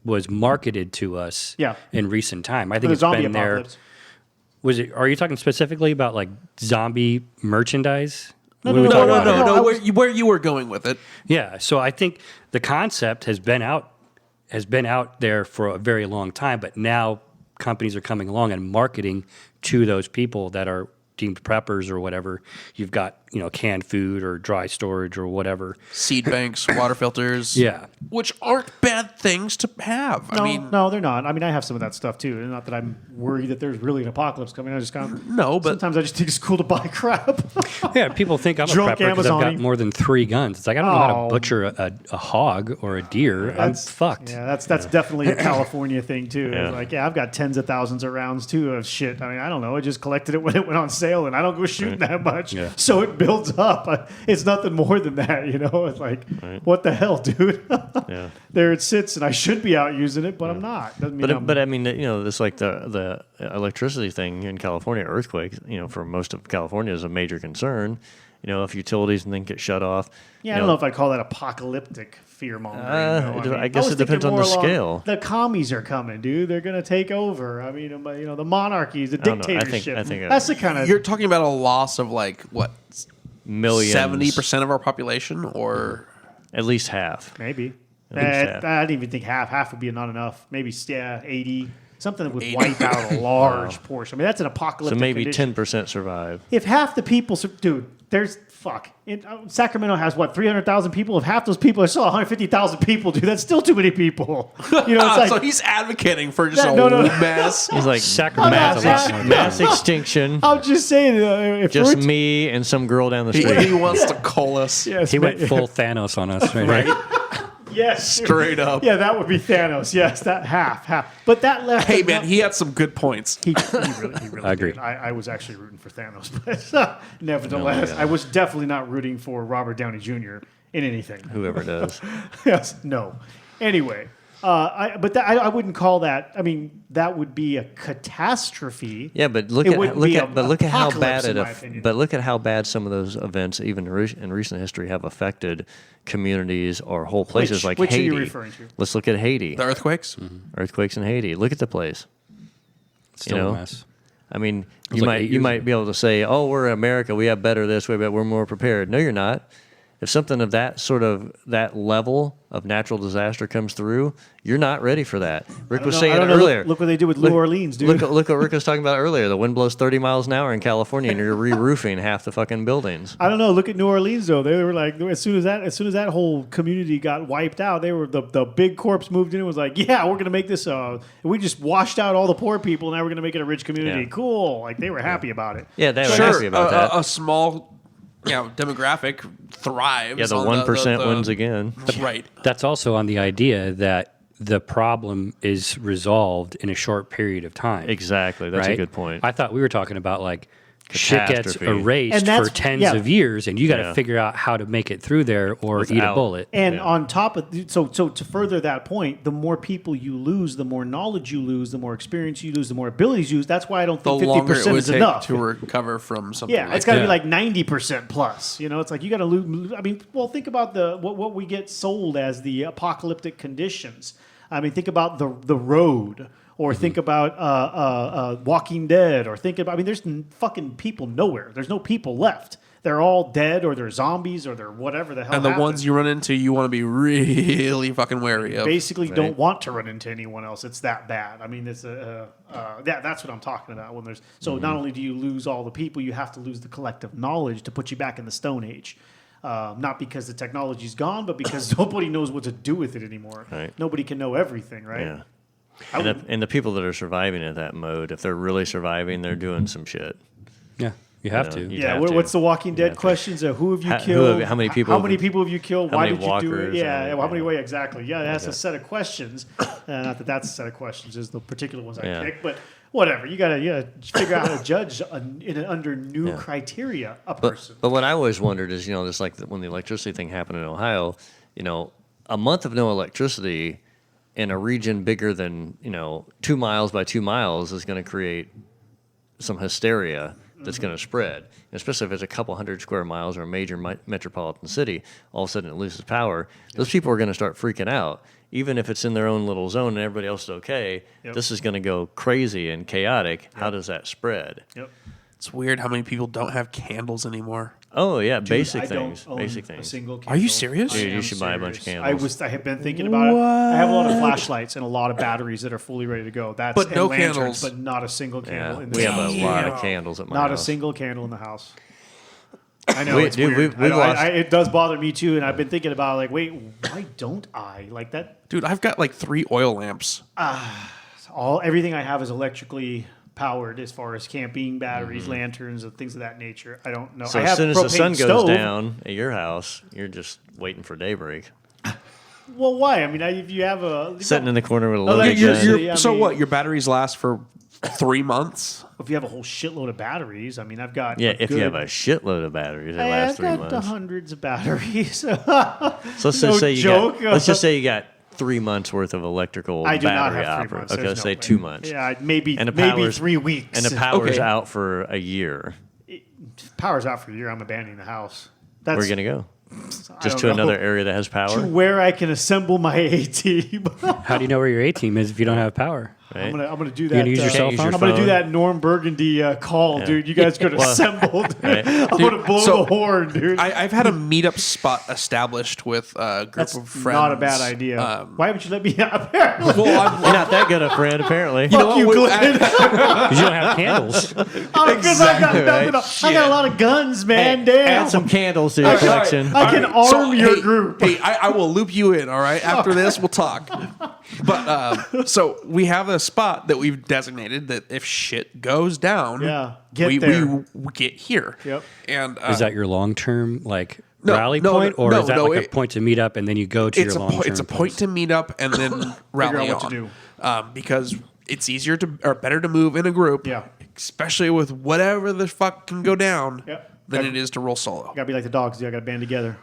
was marketed to us. Yeah. In recent time, I For think the it's zombie been there. apocalypse. Are you talking specifically about like zombie merchandise? No, What are we no, talking no, about no, here? no. no. Where you were going with it? Yeah, so I think the concept has been out there for a very long time, but now companies are coming along and marketing to those people that are deemed preppers or whatever. You've got, canned food or dry storage or whatever. Seed banks, water filters. Yeah. Which aren't bad things to have. No, they're not. I mean, I have some of that stuff too. Not that I'm worried that there's really an apocalypse coming. I just kind of No, but- sometimes I just think it's cool to buy crap. Yeah, people think I'm a Drunk prepper because I've got Amazon-ing. more than 3 guns. It's like, I don't know how Oh. to butcher a hog or a deer. I'm fucked. Yeah, that's definitely a California thing too. Yeah. It's like, I've got tens of thousands of rounds too of shit. I mean, I don't know. I just collected it when it went on sale, and I don't go shooting that much, Yeah. so it builds up. It's nothing more than that, It's like, what the hell, dude? Yeah. There it sits, and I should be out using it, but I'm not. Doesn't mean I'm, But I mean, this like the electricity thing in California, earthquakes, for most of California is a major concern. If utilities and things get shut off. I don't know if I call that apocalyptic fear mongering. I guess was it depends thinking on the more along, scale. The commies are coming, dude. They're going to take over. I mean, the monarchies, the don't know. dictatorship. I think that's the kind of. You're talking about a loss of like what, Millions. 70% of our population, or At least half. Maybe. least half. I didn't even think half. Half would be not enough. Maybe 80. Something that would wipe out a large portion. I mean, that's an So apocalyptic maybe condition. 10% survive. If half the people, dude, there's Sacramento has what 300,000 people. If half those people are still 150,000 people, dude, that's still too many people. It's like so he's advocating for just Yeah, a no, no. mess. He's like Sacramento. mass extinction. I'm just saying, if Just we're me and some girl down the He, street. he wants to call us yes, He man. went full Thanos on us right here. yes, straight up. Yeah, that would be Thanos. Yes, that half. But that left. Hey enough- man, he had some good points. He really I agree. did. I was actually rooting for Thanos, but nevertheless, I was definitely not rooting for Robert Downey Jr. in anything. Whoever does. Yes, no. Anyway, I wouldn't call that. I mean, that would be a catastrophe. Yeah, but look It at wouldn't look be at a but look at how apocalypse, bad in my opinion. but look at how bad some of those events, even in recent history, have affected communities or whole places like which are Haiti. you referring to? Let's look at Haiti. The earthquakes. Earthquakes in Haiti. Look at the place. Still a mess. I mean, was you like 8 you years might ago. be able to say, "Oh, we're in America. We have better this. We're more prepared." No, you're not. If something of that level of natural disaster comes through, you're not ready for that. Rick was saying I it don't know. earlier. Look what they did with New Orleans, dude. Look what Rick was talking about earlier. The wind blows 30 miles an hour in California, and you're re-roofing half the fucking buildings. I don't know. Look at New Orleans though. They were like, as soon as that whole community got wiped out, they were the big corpse moved in and was like, yeah, we're gonna make this. We just washed out all the poor people. Now we're gonna make it a rich community. Yeah. Cool. Like they were happy about it. Yeah, they were Sure, happy about that. a small, demographic thrives. Yeah, the on 1% wins again. Right. That's also on the idea that the problem is resolved in a short period of time. Exactly. That's a right? good point. I thought we were talking about like shit gets Catastrophe. erased And that's- for tens yeah. of years, and you got to Yeah. figure out how to make it through there or eat a Without- bullet. And Yeah. on top of so to further that point, the more people you lose, the more knowledge you lose, the more experience you lose, the more abilities you lose. That's why I don't The think longer it 50% would is take enough. to recover from something. Yeah, like it's got to that. be like 90% plus. It's like you got to lose. I mean, well, think about what we get sold as the apocalyptic conditions. I mean, think about the road, or think about Walking Dead, or think about. I mean, there's fucking people nowhere. There's no people left. They're all dead, or they're zombies, or they're whatever the hell. And the happened. ones you run into, you want to be really fucking wary of. basically don't want to run into anyone else. It's that bad. I mean, it's that's what I'm talking about. When there's not only do you lose all the people, you have to lose the collective knowledge to put you back in the Stone Age. Not because the technology's gone, but because nobody knows what to do with it anymore. Right. Nobody can know everything, right? Yeah. I And would- and the people that are surviving in that mode, if they're really surviving, they're doing some shit. Yeah. You have to. you'd Yeah, have to. what's the Walking Dead have to. questions? Who have you How- killed? how many people How have many you- people have you killed? how Why many did you do it? walkers, Yeah, and- how many yeah. way exactly? Yeah, that's a set of questions. Not that that's a set of questions. Is the particular ones I Yeah. picked, but whatever. You gotta figure out how to judge under new criteria a person. But what I always wondered is, just like when the electricity thing happened in Ohio, a month of no electricity in a region bigger than 2 miles by 2 miles is going to create some hysteria that's going to spread. And especially if it's a couple hundred square miles or a major metropolitan city, all of a sudden it loses power. Those people are going to start freaking out. Even if it's in their own little zone and everybody else is okay, this is going to go crazy and chaotic. How does that spread? Yep. It's weird how many people don't have candles anymore. Oh yeah, Dude, basic I things. don't own Basic a things. single candle. Are you serious? I Dude, you am should buy a bunch of serious. candles. I have been thinking about it. I have a lot of flashlights and a lot of batteries that are fully ready to go. That's But and no lanterns, candles. but not a single Yeah, candle. in the we have a house. lot of candles at my Not house. a single candle in the house. I know We- it's dude, weird. we've lost- It does bother me too, and I've been thinking about like, wait, why don't I like that? Dude, I've got like 3 oil lamps. Everything I have is electrically powered as far as camping, batteries, lanterns, and things of that nature. I don't know. So I as have soon as the propane sun goes stove. down at your house, you're just waiting for daybreak. Well, why? I mean, if you have a Sitting in the corner with a Oh, little like bit you're- gun. you're- I So mean- what? Your batteries last for 3 months? if you have a whole shitload of batteries, I mean, I've got Yeah, a if you have good- a shitload of batteries, they I've last 3 got months. hundreds of batteries. So let's no just say you joke. got. Let's just say you got 3 months worth of electrical I do not battery have 3 opera. months. Okay, There's let's no say way. 2 months. Yeah, maybe And the maybe power's- 3 weeks. And the power's Okay. out for a year. Power's out for a year. I'm abandoning the house. That's Where are you gonna go? I Just don't to know. another area that has To power. where I can assemble my A team. How do you know where your A team is if you don't have power? Right? I'm gonna do that. gonna use your cell use phone? your I'm gonna do phone. that Norm Burgundy call, dude. You guys could Well, assemble. Dude. right. I'm gonna blow so the horn, dude. I've had a meetup spot established with a group That's of friends. not a bad idea. Um, Why haven't you let me out there? well, You're not that good a friend, apparently. you know Fuck you, what? Glenn. Because you don't have candles. Because I got right. nothing. I got a lot of guns, man. Damn. Add some candles to your collection. I can arm your group. Hey, I will loop you in. All right. After this, we'll talk. But so we have a spot that we've designated that if shit goes down, Yeah, get we there. get here. Yep. And Is that your long term No, rally no, point, or no, is that no, like a it- point to meet up and then you go to it's your a long term? it's a point to meet up and then rally what to on. do. Because it's easier to or better to move in a group. Yeah. Especially with whatever the fuck can go down. Yep. Than it is to roll solo. Gotta be like the dogs. Do I gotta band together?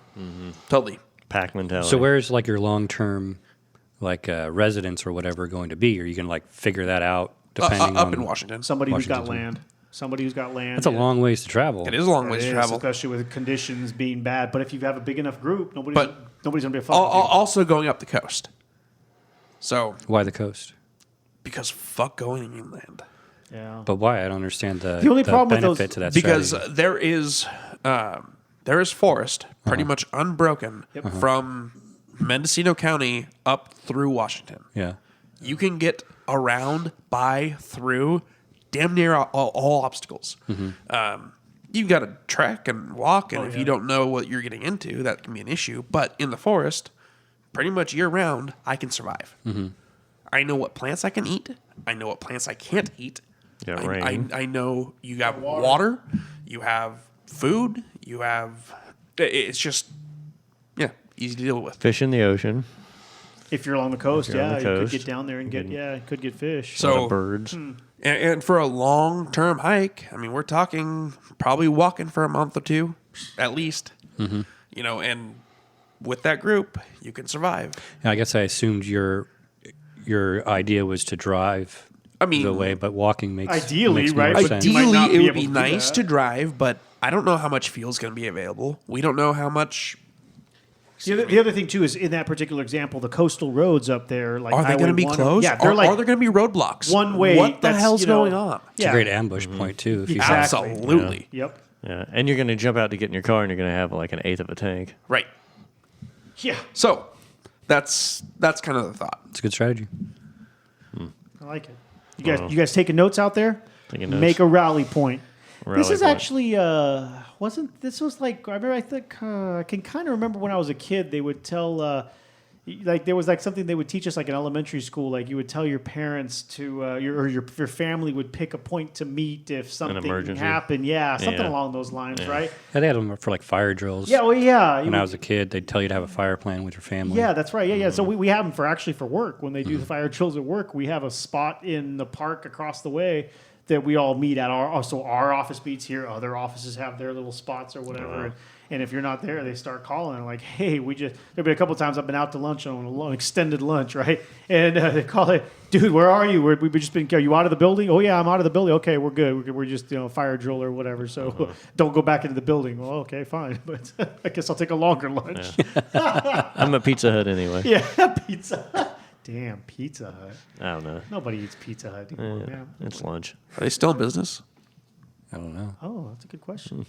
Totally. Pack mentality. So where's like your long term like residence or whatever going to be? Or you can like figure that out depending Up on in Washington. Somebody who's got Washington. land. Somebody who's got land. That's a long ways to travel. It is a long ways It to is, travel. especially with conditions being bad. But if you have a big enough group, nobody's But- gonna be a fuck with you. Also going up the coast. So Why the coast? because fuck going inland. Yeah. But why? I don't understand the only problem with benefit those- to that Because strategy. there is forest pretty Uh-huh. much unbroken from Mendocino County up through Washington. Yeah. You can get around, by, through damn near all obstacles. You've got to trek and walk, and if you don't know what you're getting into, that can be an issue. But in the forest, pretty much year round, I can survive. I know what plants I can eat. I know what plants I can't eat. You got rain. I know you got water, you have food, you have. It's just, yeah, easy to deal with. Fish in the ocean. If you're along the coast, you're on yeah, the you could coast. get down there and get could get fish. A lot So- of birds. And for a long term hike, I mean, we're talking probably walking for a month or two, at least. You know, and with that group, you can survive. I guess I assumed your idea was to drive I mean, the way, but walking makes Ideally, makes more right? sense. You might ideally, not it be would able be to do nice that. to drive, but I don't know how much fuel's going to be available. We don't know how much. The other thing too is in that particular example, the coastal roads up there, like Are they going to be Highway 1 closed? Yeah, they're Are like there going to be roadblocks? one way. What the that's, hell's you know, going on? It's a great ambush point too. If you Exactly. Absolutely. Yep. Yeah, and you're going to jump out to get in your car, and you're going to have like an eighth of a tank. Right. Yeah. So that's kind of the thought. it's a good strategy. I like it. You guys taking notes out there? Taking notes. Make a rally point. This Rally is point. actually wasn't this was like I remember I think I can kind of remember when I was a kid they would tell like there was like something they would teach us like in elementary school. Like you would tell your parents to your family would pick a point to meet if something emergency. happened. Yeah, something Yeah. along those lines, Yeah. right? Yeah, they had them for like fire drills. Yeah, well, yeah. When I was a kid, they'd tell you to have a fire plan with your family. Yeah, that's right. Yeah. So we have them for work. When they do the fire drills at work, we have a spot in the park across the way that we all meet at. Our office meets here. Other offices have their little spots or whatever. And if you're not there, they start calling like, "Hey, there've been a couple of times I've been out to lunch on a long extended lunch, right?" And they call it, "Dude, where are you? We've just been. Are you out of the building? Oh yeah, I'm out of the building. Okay, we're good. We're just fire drill or whatever. So don't go back into the building. Well, okay, fine. But I guess I'll take a longer lunch. I'm at Pizza Hut anyway. Yeah, Pizza Hut. Damn, Pizza Hut. I don't know. Nobody eats Pizza Hut anymore. Yeah, Man. it's lunch. Are they still in business? I don't know. Oh, that's a good question.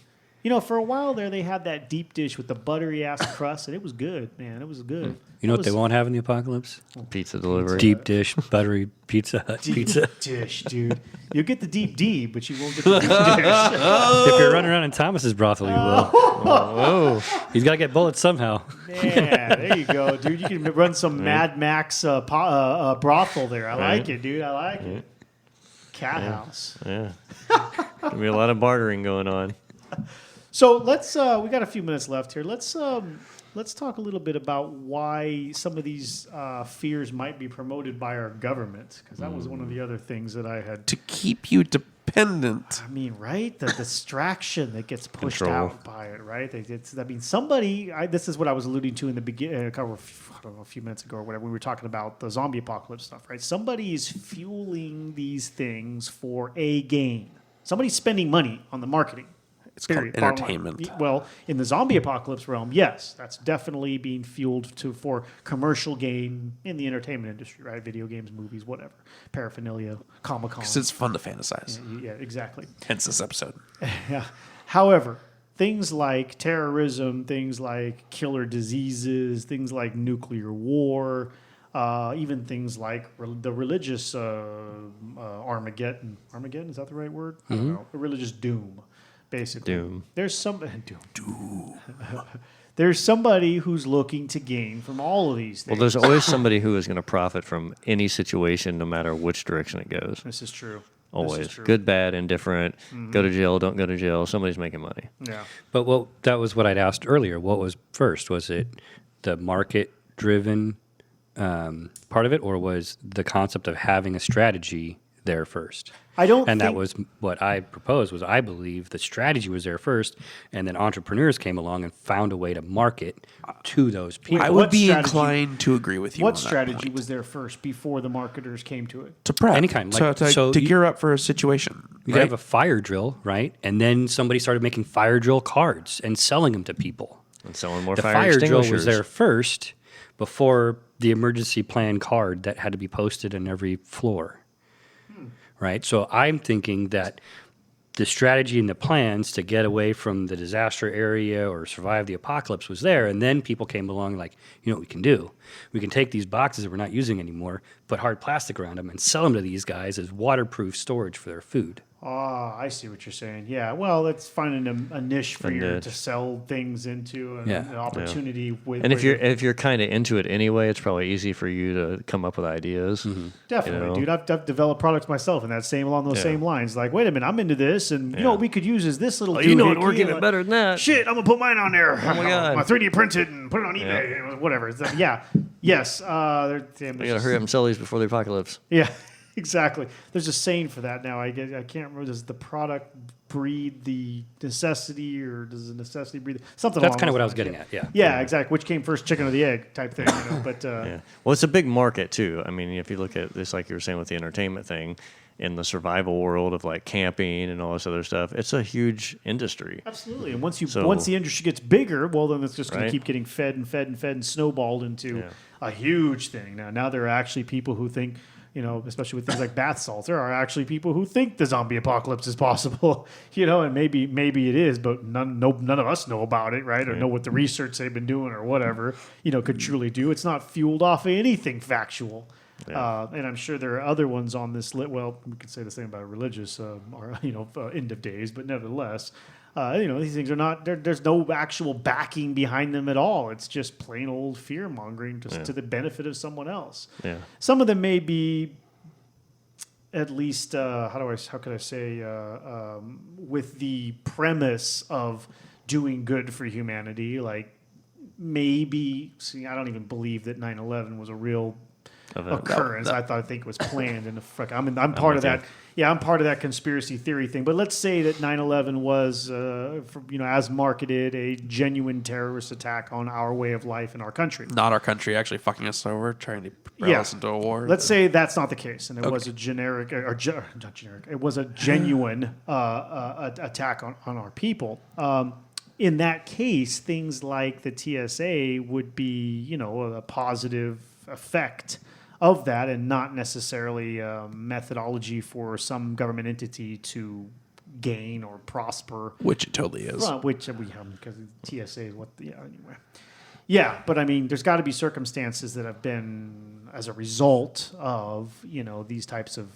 For a while there, they had that deep dish with the buttery ass crust, and it was good, man. It was good. You know what they won't have in the apocalypse? Pizza delivery. Deep dish, buttery Pizza Hut Deep pizza. dish, dude. You'll get the deep D, but you won't get the deep dish. If you're running around in Thomas's brothel, you will. Whoa. He's got to get bullets somehow. Yeah, there you go, dude. You can run some Mad Max brothel there. I like it, dude. I like it. Cat house. Yeah. Gonna be a lot of bartering going on. So let's. We got a few minutes left here. Let's talk a little bit about why some of these fears might be promoted by our government, because that was one of the other things that I had. To keep you dependent. I mean, right? The distraction that gets pushed Control. out by it, right? Somebody. This is what I was alluding to in the beginning, a few minutes ago or whatever. We were talking about the zombie apocalypse stuff, right? Somebody is fueling these things for a gain. Somebody's spending money on the marketing. It's called Period. Bottom line. entertainment. Well, in the zombie apocalypse realm, yes, that's definitely being fueled for commercial gain in the entertainment industry, right? Video games, movies, whatever, paraphernalia, Comic Con. Because it's fun to fantasize. Yeah, exactly. Hence this episode. Yeah. However, things like terrorism, things like killer diseases, things like nuclear war, even things like the religious Armageddon. Armageddon, is that the right word? I don't know. Religious doom, basically. Doom. There's There's somebody who's looking to gain from all of these Well, things. there's always somebody who is going to profit from any situation, no matter which direction it goes. This is true. Always. This is true. Good, bad, indifferent. Go to jail, don't go to jail. Somebody's making money. Yeah. But that was what I'd asked earlier. What was first? Was it the market-driven part of it, or was the concept of having a strategy there first? I don't And think... that was what I proposed. Was I believe the strategy was there first, and then entrepreneurs came along and found a way to market to those people. I what would be strategy- inclined to agree with you. What on that strategy point. was there first before the marketers came to it? To prep. Any kind, like- to so you- gear up for a situation. You right? have a fire drill, right? And then somebody started making fire drill cards and selling them to people. And selling more The fire fire drill extinguishers. was there first before the emergency plan card that had to be posted on every floor. Right? So I'm thinking that the strategy and the plans to get away from the disaster area or survive the apocalypse was there. And then people came along like, you know what we can do? We can take these boxes that we're not using anymore, put hard plastic around them, and sell them to these guys as waterproof storage for their food. Ah, I see what you're saying. Yeah, well, that's finding a niche for A you niche. to sell things into, and Yeah. an opportunity with. And where if you're kind of into it anyway, it's probably easy for you to come up with ideas. definitely, you know? dude, I've developed products myself, and along those Yeah. same lines. Like, wait a minute, I'm into this, and you know what we could use is this little. Oh, you know what? doohickey, We're getting and it better than that. Shit, I'm gonna put mine on there. Oh my God. I 3D printed and put it on eBay, whatever. So, yeah, yes. We gotta hurry up and sell these before the apocalypse. Yeah, exactly. There's a saying for that now. I can't remember. Does the product breed the necessity, or does the necessity breed something? That's along kind of those what I was lines, getting at, yeah. Yeah, exactly. Which came first, chicken or the egg type thing. But Yeah. Well, it's a big market too. I mean, if you look at this, like you were saying with the entertainment thing, in the survival world of like camping and all this other stuff, it's a huge industry. absolutely. And once So- the industry gets bigger, well, then it's just going Right. to keep getting fed and fed and fed and snowballed into Yeah. a huge thing. Now there are actually people who think, especially with things like bath salts, there are actually people who think the zombie apocalypse is possible, and maybe it is, but none of us know about it, right? Or know what the research they've been doing or whatever, could truly do. It's not fueled off of anything factual. Yeah. And I'm sure there are other ones on this list. Well, we could say the same about religious, or end of days, but nevertheless, These things are not. There's no actual backing behind them at all. It's just plain old fear mongering, just to the benefit of someone else. Yeah. Some of them may be, at least, how could I say, with the premise of doing good for humanity. Like maybe, I don't even believe that 9/11 was a real occurrence. I think it was planned. And I'm part of that. Yeah, I'm part of that conspiracy theory thing. But let's say that 9/11 was, as marketed, a genuine terrorist attack on our way of life in our country. Not our country actually fucking us over, trying to propel us into a war. Let's say that's not the case, and it was a generic, not generic. It was a genuine attack on our people. In that case, things like the TSA would be, a positive effect of that, and not necessarily a methodology for some government entity to gain or prosper. Which it totally is. Which we have, because TSA is what. Anyway. Yeah, but I mean, there's got to be circumstances that have been as a result of these types of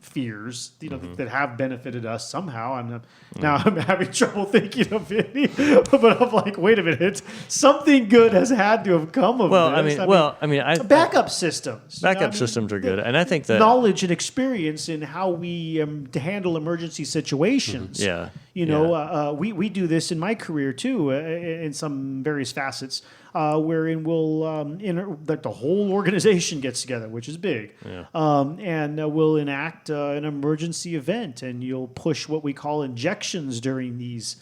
fears, that have benefited us somehow. Now I'm having trouble thinking of any, but I'm like, wait a minute, something good has had to have come of this. Backup systems. Backup systems are good, and I think that knowledge and experience in how we to handle emergency situations. We do this in my career too, in some various facets. Wherein the whole organization gets together, which is big, and we'll enact an emergency event, and you'll push what we call injections during these,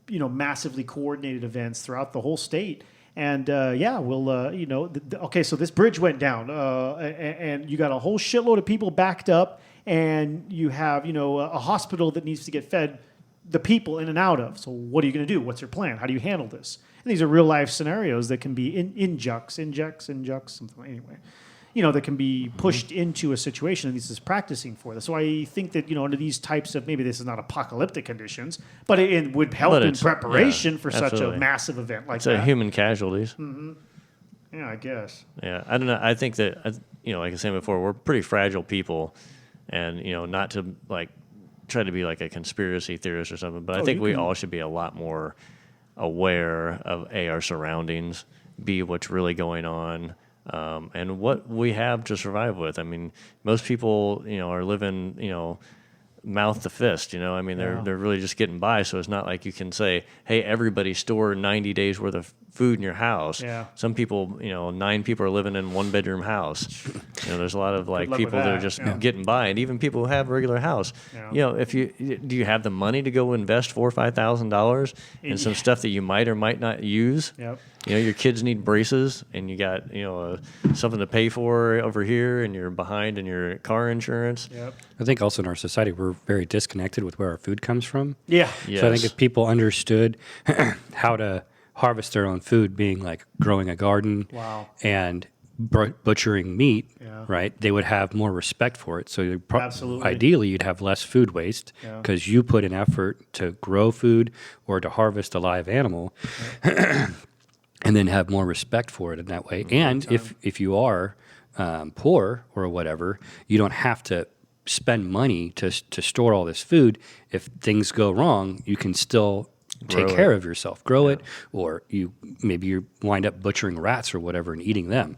massively coordinated events throughout the whole state. And okay, so this bridge went down, and you got a whole shitload of people backed up, and you have a hospital that needs to get fed the people in and out of. So what are you going to do? What's your plan? How do you handle this? And these are real life scenarios that can be injects, something anyway. That can be pushed into a situation, and this is practicing for this. So I think that under these types of, maybe this is not apocalyptic conditions, but it would help in preparation for such a massive event like that. It's human casualties. Mm-hmm. Yeah, I guess. Yeah, I don't know. I think that like I was saying before, we're pretty fragile people, and not to try to be like a conspiracy theorist or something, but I think we all should be a lot more aware of our surroundings, B, what's really going on, and what we have to survive with. I mean, most people, are living, mouth to fist, they're really just getting by. So it's not like you can say, hey, everybody store 90 days worth of food in your house. Yeah. Some people, 9 people are living in 1-bedroom house. There's a lot of people that are just getting by, and even people who have a regular house. Yeah. Do you have the money to go invest $4,000 or $5,000 in some stuff that you might or might not use? Yep. Your kids need braces, and you got something to pay for over here, and you're behind in your car insurance. Yep. I think also in our society we're very disconnected with where our food comes from. Yeah. Yes. So I think if people understood how to harvest their own food, being like growing a garden and butchering meat, right, they would have more respect for it. So Absolutely. Ideally, you'd have less food waste because you put an effort to grow food or to harvest a live animal. And then have more respect for it in that way. And if you are poor or whatever, you don't have to spend money to store all this food. If things go wrong, you can still take care of yourself, grow it, or you wind up butchering rats or whatever and eating them.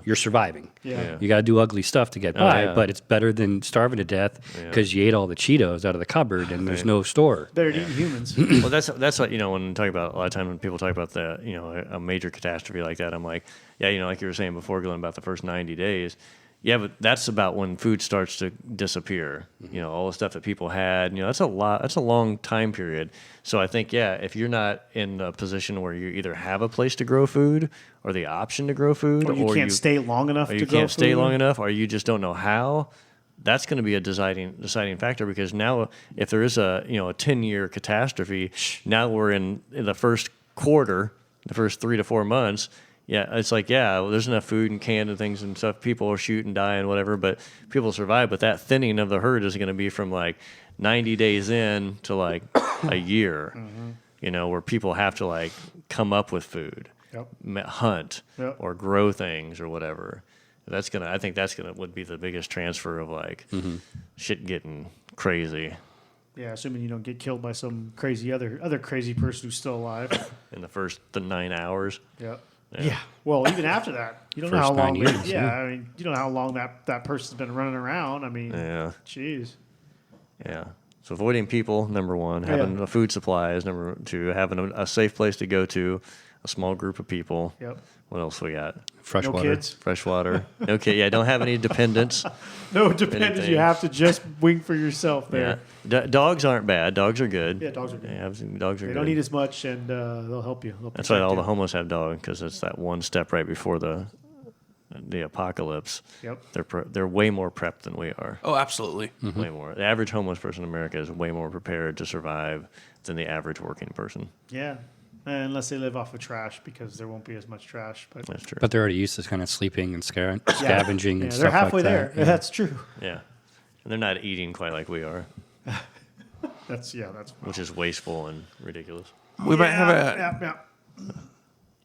You're surviving. You got to do ugly stuff to get by, but it's better than starving to death because you ate all the Cheetos out of the cupboard and there's no store. Better than eating humans. Well, that's what when talk about a lot of times when people talk about a major catastrophe like that, I'm like, like you were saying before, Glenn, about the first 90 days. Yeah, but that's about when food starts to disappear. All the stuff that people had. That's a lot. That's a long time period. So I think, if you're not in a position where you either have a place to grow food or the option to grow food, or you can't stay long enough, or you can't stay long enough, or you just don't know how. That's going to be a deciding factor, because now if there is a 10-year catastrophe, now we're in the first quarter, the first 3 to 4 months. Yeah, it's like, there's enough food and canned and things and stuff. People are shooting, dying, whatever, but people survive. But that thinning of the herd is going to be from 90 days in to a year, where people have to come up with food, hunt, or grow things or whatever. I think would be the biggest transfer of shit getting crazy. Yeah, assuming you don't get killed by some crazy other crazy person who's still alive. in the first 9 hours. Yep. Yeah. Yeah. Well, even after that, you don't know First how long. 9 years, Yeah, yeah. I mean, you don't know how long that person's been running around. I mean, Yeah. jeez. Yeah. So avoiding people, number one. Having Yeah. the food supplies, number two. Having a safe place to go to, a small group of people. Yep. What else we got? Fresh No water. kids. Fresh water. Okay, yeah, don't have any dependents. No dependence. Anything. You have to just wing for yourself Yeah. there. Dogs aren't bad. Dogs are good. Yeah, dogs are good. Yeah, I've seen dogs are They good. don't need as much, and they'll help you. They'll That's why protect all the you. homeless have dogs, because it's that one step right before the apocalypse. Yep. They're way more prepped than we are. Oh, absolutely. Way more. The average homeless person in America is way more prepared to survive than the average working person. Yeah. Unless they live off of trash, because there won't be as much trash. But That's true. But they're already used to kind of sleeping and scavenging yeah, and they're stuff halfway like there. that. Yeah. That's true. Yeah. And they're not eating quite like we are, That's which is wasteful and ridiculous. We might have a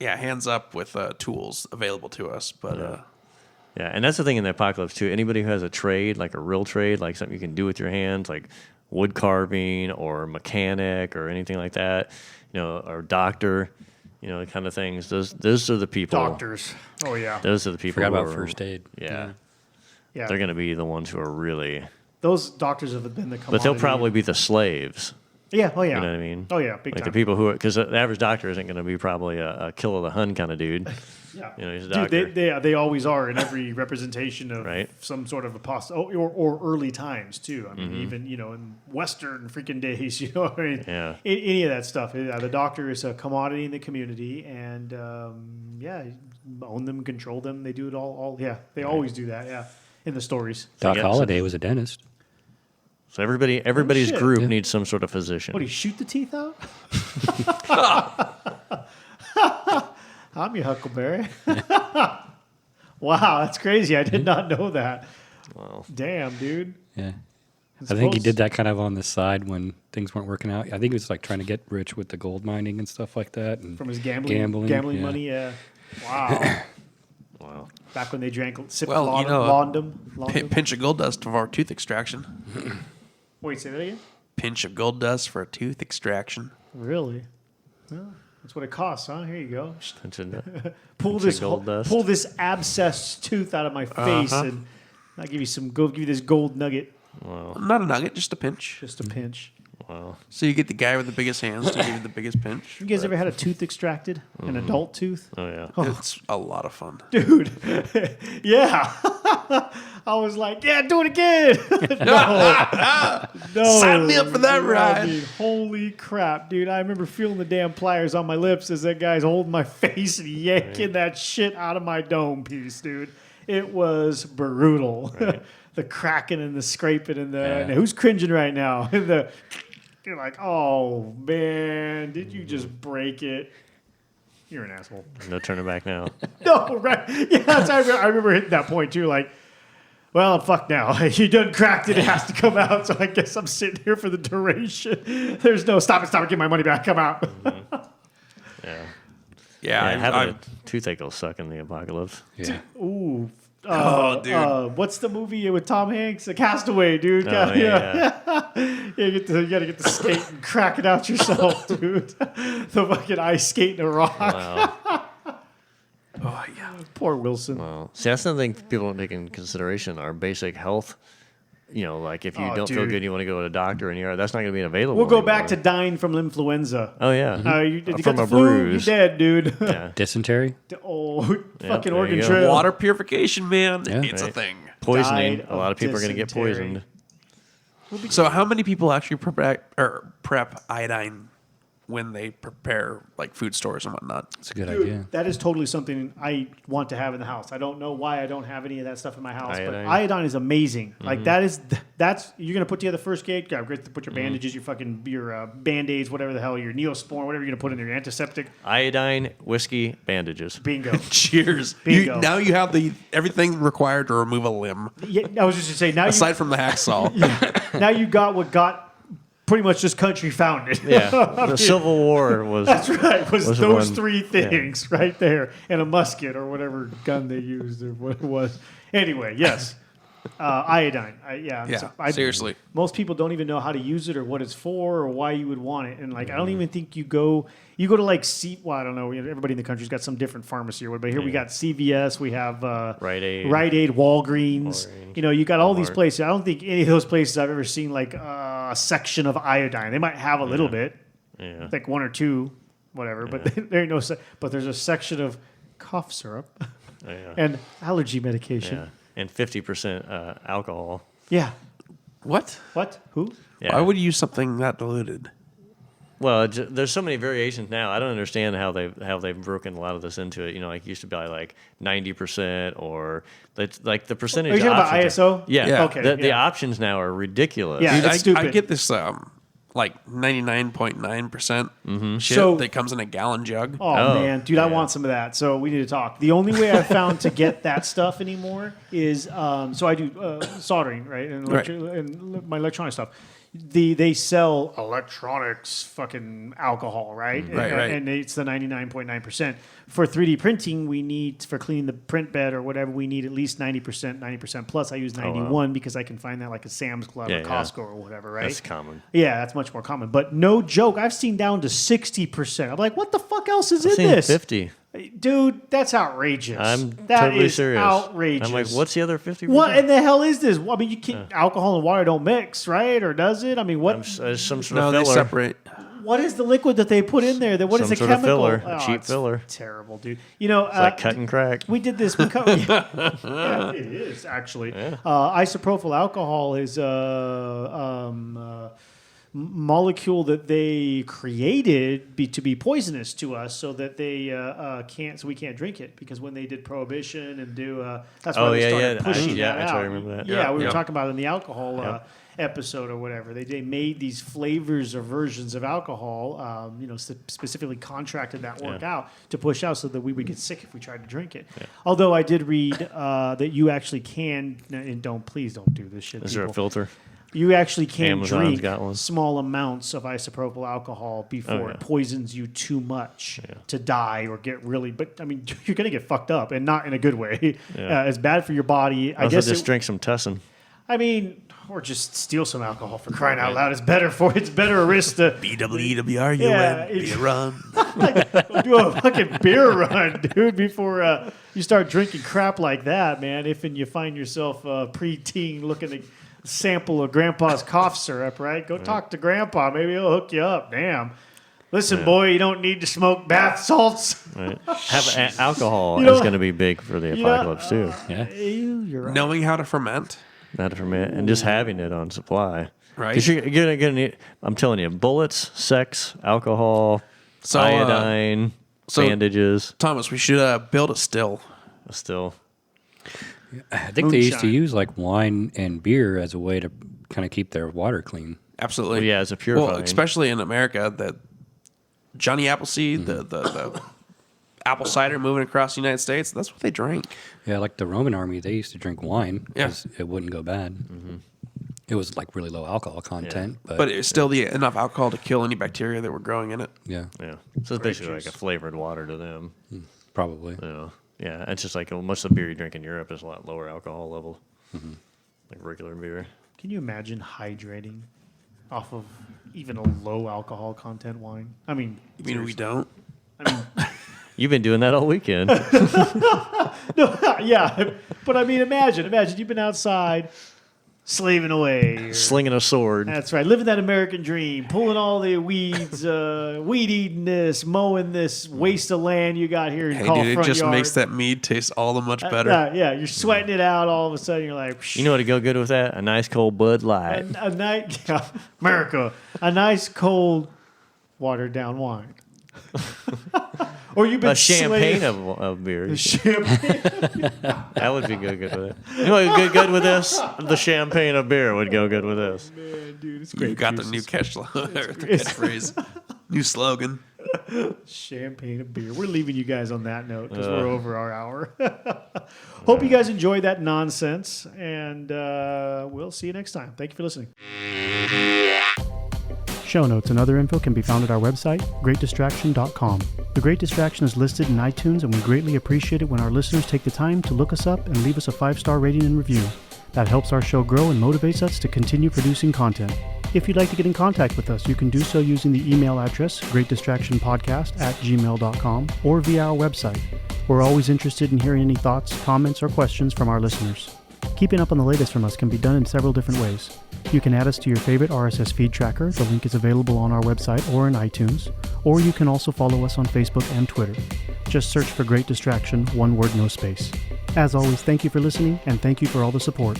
yeah. hands up with tools available to us, but Yeah, and that's the thing in the apocalypse too. Anybody who has a trade, like a real trade, like something you can do with your hands, like wood carving or mechanic or anything like that, or doctor, the kind of things. Those are the people. Doctors. Oh yeah. Those are the people. Forgot who about are- first aid. Yeah, Yeah. they're going to be the ones who are really. Those doctors have been the commodity. But they'll probably be the slaves. Yeah. Oh yeah. You know what I mean? Oh yeah. Big Like time. the people who, because the average doctor isn't going to be probably a kill of the Hun kind of dude. Yeah. He's a Dude, doctor. they always are in every representation of Right. some sort of or early times too. I mean, Mm-hmm. even in Western freaking days, I mean, Yeah. any of that stuff. The doctor is a commodity in the community, and own them, control them. They do it all. Yeah, they always do that. Yeah, in the stories. Doc Yeah, Holliday was a dentist. So everybody's shit. group Yeah. needs some sort of physician. What do you shoot the teeth out? I'm your Huckleberry. Wow, that's crazy. I did not know that. Well, Damn, dude. Yeah. I I think he suppose- did that kind of on the side when things weren't working out. I think he was like trying to get rich with the gold mining and stuff like that. And From his gambling yeah. money, yeah. Wow. wow. Back when they sipped Well, Laundum. pinch of gold dust for tooth extraction. Wait, say that again? Pinch of gold dust for a tooth extraction. Really? Well, that's what it costs, huh? Here you go. Pull gold dust. Pull this abscessed tooth out of my face, and I'll give you this gold nugget, Not a nugget, just a pinch. just a pinch. Wow. So you get the guy with the biggest hands to give you the biggest pinch. You guys ever had a tooth extracted? An adult tooth? Oh yeah. It's a lot of fun. Dude, yeah. I was like, yeah, do it again. no. Sign me up for that Dude, ride. I mean, holy crap, dude. I remember feeling the damn pliers on my lips as that guy's holding my face and yanking that shit out of my dome piece, dude. It was brutal. Right. The cracking and the scraping and the Yeah. and who's cringing right now? You're like, oh man, did you just break it? You're an asshole. No turning back now. No, right? Yeah, that's, I remember hitting that point too. Like, well, fuck now. You done cracked it. It has to come out. So I guess I'm sitting here for the duration. There's no stop it. Get my money back. Come out. Yeah. Yeah, Yeah, having a toothache will suck in the apocalypse. yeah. Ooh. dude. What's the movie with Tom Hanks? The Castaway, dude. Oh, yeah. You gotta get the skate and crack it out yourself, dude. The fucking ice skate in a rock. Wow. Oh, yeah. Poor Wilson. Wow. See, that's another thing people don't take into consideration. Our basic health. Like if you Oh, don't feel dude. good, you want to go to a doctor, and that's not going to be available. We'll go back to anymore. dying from influenza. Oh yeah. You From got the a flu, bruise. you're dead, dude. Yeah. Dysentery. Oh, Yeah, fucking there Oregon you go. Trail. Water purification, man. Yeah. It's a Right. thing. Poisoning. Died A lot of of people are going to get dysentery. poisoned. So how many people actually prep iodine when they prepare like food stores and whatnot? That's a good Dude, idea. that is totally something I want to have in the house. I don't know why I don't have any of that stuff in my house, Iodine. but iodine is amazing. Like that's you're gonna put together first aid. Great to put your bandages, your band-aids, whatever the hell, your Neosporin, whatever you're gonna put in there, your antiseptic. Iodine, whiskey, bandages. Bingo. Cheers. Bingo. Now you have everything required to remove a limb Yeah, I was just gonna say now aside from the hacksaw. now you got what got pretty much this country founded. Yeah. The Civil War was. That's right. Was Was those one- three things right there, and a musket or whatever gun they used or what it was. Anyway, yes. Iodine. Yeah, seriously. Most people don't even know how to use it or what it's for or why you would want it. And like, I don't even think you go to like well, I don't know. Everybody in the country's got some different pharmacy or whatever. But here we got CVS, we have Rite Aid, Walgreens. You got all these places. I don't think any of those places I've ever seen like a section of iodine. They might have a little bit, like one or two, whatever. But there ain't no. But there's a section of cough syrup and allergy medication. Yeah. And 50% alcohol. Yeah. What? Who? Yeah. Why would you use something that diluted? Well, there's so many variations now. I don't understand how they've broken a lot of this into it. Like it used to be like 90% or like the percentage. Are you talking about ISO? Yeah. Okay. The options now are ridiculous. Yeah, Dude, it's stupid. I get this like 99.9% shit So- that comes in a gallon jug. Oh, man, dude, I want some of that. So we need to talk. The only way I've found to get that stuff anymore is so I do soldering, right, and, and my electronic stuff. They sell electronics fucking alcohol, right? Right. And it's the 99.9%. For 3D printing, we need, for cleaning the print bed or whatever, we need at least 90% plus. I use 91 because I can find that like a Sam's Club or Costco or whatever, right? That's common. Yeah, that's much more common. But no joke, I've seen down to 60%. I'm like, what the fuck else is I've in seen this? 50. Dude, that's outrageous. That totally is serious. Outrageous. I'm like, what's the other 50%? What in the hell is this? I mean, you can't. Alcohol and water don't mix, right? Or does it? I mean, what? Some sort No, of they filler. separate. What is the liquid that they put in there? What is Some the sort of chemical? filler, a cheap it's filler. Terrible, dude. It's like cut and crack. We did this. Yeah, it is actually. Yeah. Isopropyl alcohol is molecule that they created to be poisonous to us, so that they so we can't drink it, because when they did prohibition and that's why they started pushing that out. I remember that. Yeah, we were talking about it in the alcohol episode or whatever. They made these flavors or versions of alcohol, specifically contracted that work out to push out so that we would get sick if we tried to drink it. Yeah. Although I did read that you actually can, and please don't do this shit. Is there a filter? You actually can Amazon's drink got one. small amounts of isopropyl alcohol before it poisons you too much to die or get really. But I mean, you're gonna get fucked up, and not in a good way. Yeah. It's bad for your body. I guess just drink some Tussin. I mean, or just steal some alcohol, for crying out loud. It's better a risk to BWEWRUN, Yeah, beer run. do a fucking beer run, dude, before you start drinking crap like that, man. If and you find yourself pre-teen looking to sample of Grandpa's cough syrup, right? Go talk to Grandpa. Maybe he'll hook you up. Damn. Listen, boy, you don't need to smoke bath salts. Right. Alcohol is going to be big for the apocalypse too. Yeah. You're right. Knowing how to ferment. Not to ferment, and just having it on supply. Right. Because you're gonna need. I'm telling you, bullets, sex, alcohol, iodine, bandages. Thomas, we should build a still. Still. I think they used to use like wine and beer as a way to kind of keep their water clean. Absolutely. Well, yeah, as a purifying. Well, especially in America, the Johnny Appleseed, the apple cider moving across the United States, that's what they drink. Yeah, like the Roman army, they used to drink wine Yeah. because it wouldn't go bad. Mm-hmm. It was like really low alcohol content, But it's still enough alcohol to kill any bacteria that were growing in it. yeah, Yeah. So it's basically like a flavored water to them. probably. Yeah. It's just like most of the beer you drink in Europe is a lot lower alcohol level, like regular beer. Can you imagine hydrating off of even a low alcohol content wine? I mean, You mean we don't? I mean, You've been doing that all weekend. yeah, but I mean, imagine you've been outside slaving away. Slinging a sword. That's right, living that American dream, pulling all the weeds, weed eating this, mowing this waste of land you got here in Hey, call dude, it front just yard. makes that mead taste all the much better. Yeah, you're sweating it out. All of a sudden, you're like, You know what would go good with that? A nice cold Bud Light. a night, America, a nice cold, watered down wine. Or you've been A champagne slaving- of beer. champagne. That would be good with it. You know what would go good with this? The champagne of beer would go good with this. Man, dude, it's You great. got the new catchphrase, new slogan. Champagne of beer. We're leaving you guys on that note because we're over our hour. Hope you guys enjoyed that nonsense, and we'll see you next time. Thank you for listening. Show notes and other info can be found at our website, greatdistraction.com. The Great Distraction is listed in iTunes, and we greatly appreciate it when our listeners take the time to look us up and leave us a 5-star rating and review. That helps our show grow and motivates us to continue producing content. If you'd like to get in contact with us, you can do so using the email address greatdistractionpodcast@gmail.com or via our website. We're always interested in hearing any thoughts, comments, or questions from our listeners. Keeping up on the latest from us can be done in several different ways. You can add us to your favorite RSS feed tracker. The link is available on our website or in iTunes. Or you can also follow us on Facebook and Twitter. Just search for Great Distraction, one word, no space. As always, thank you for listening, and thank you for all the support.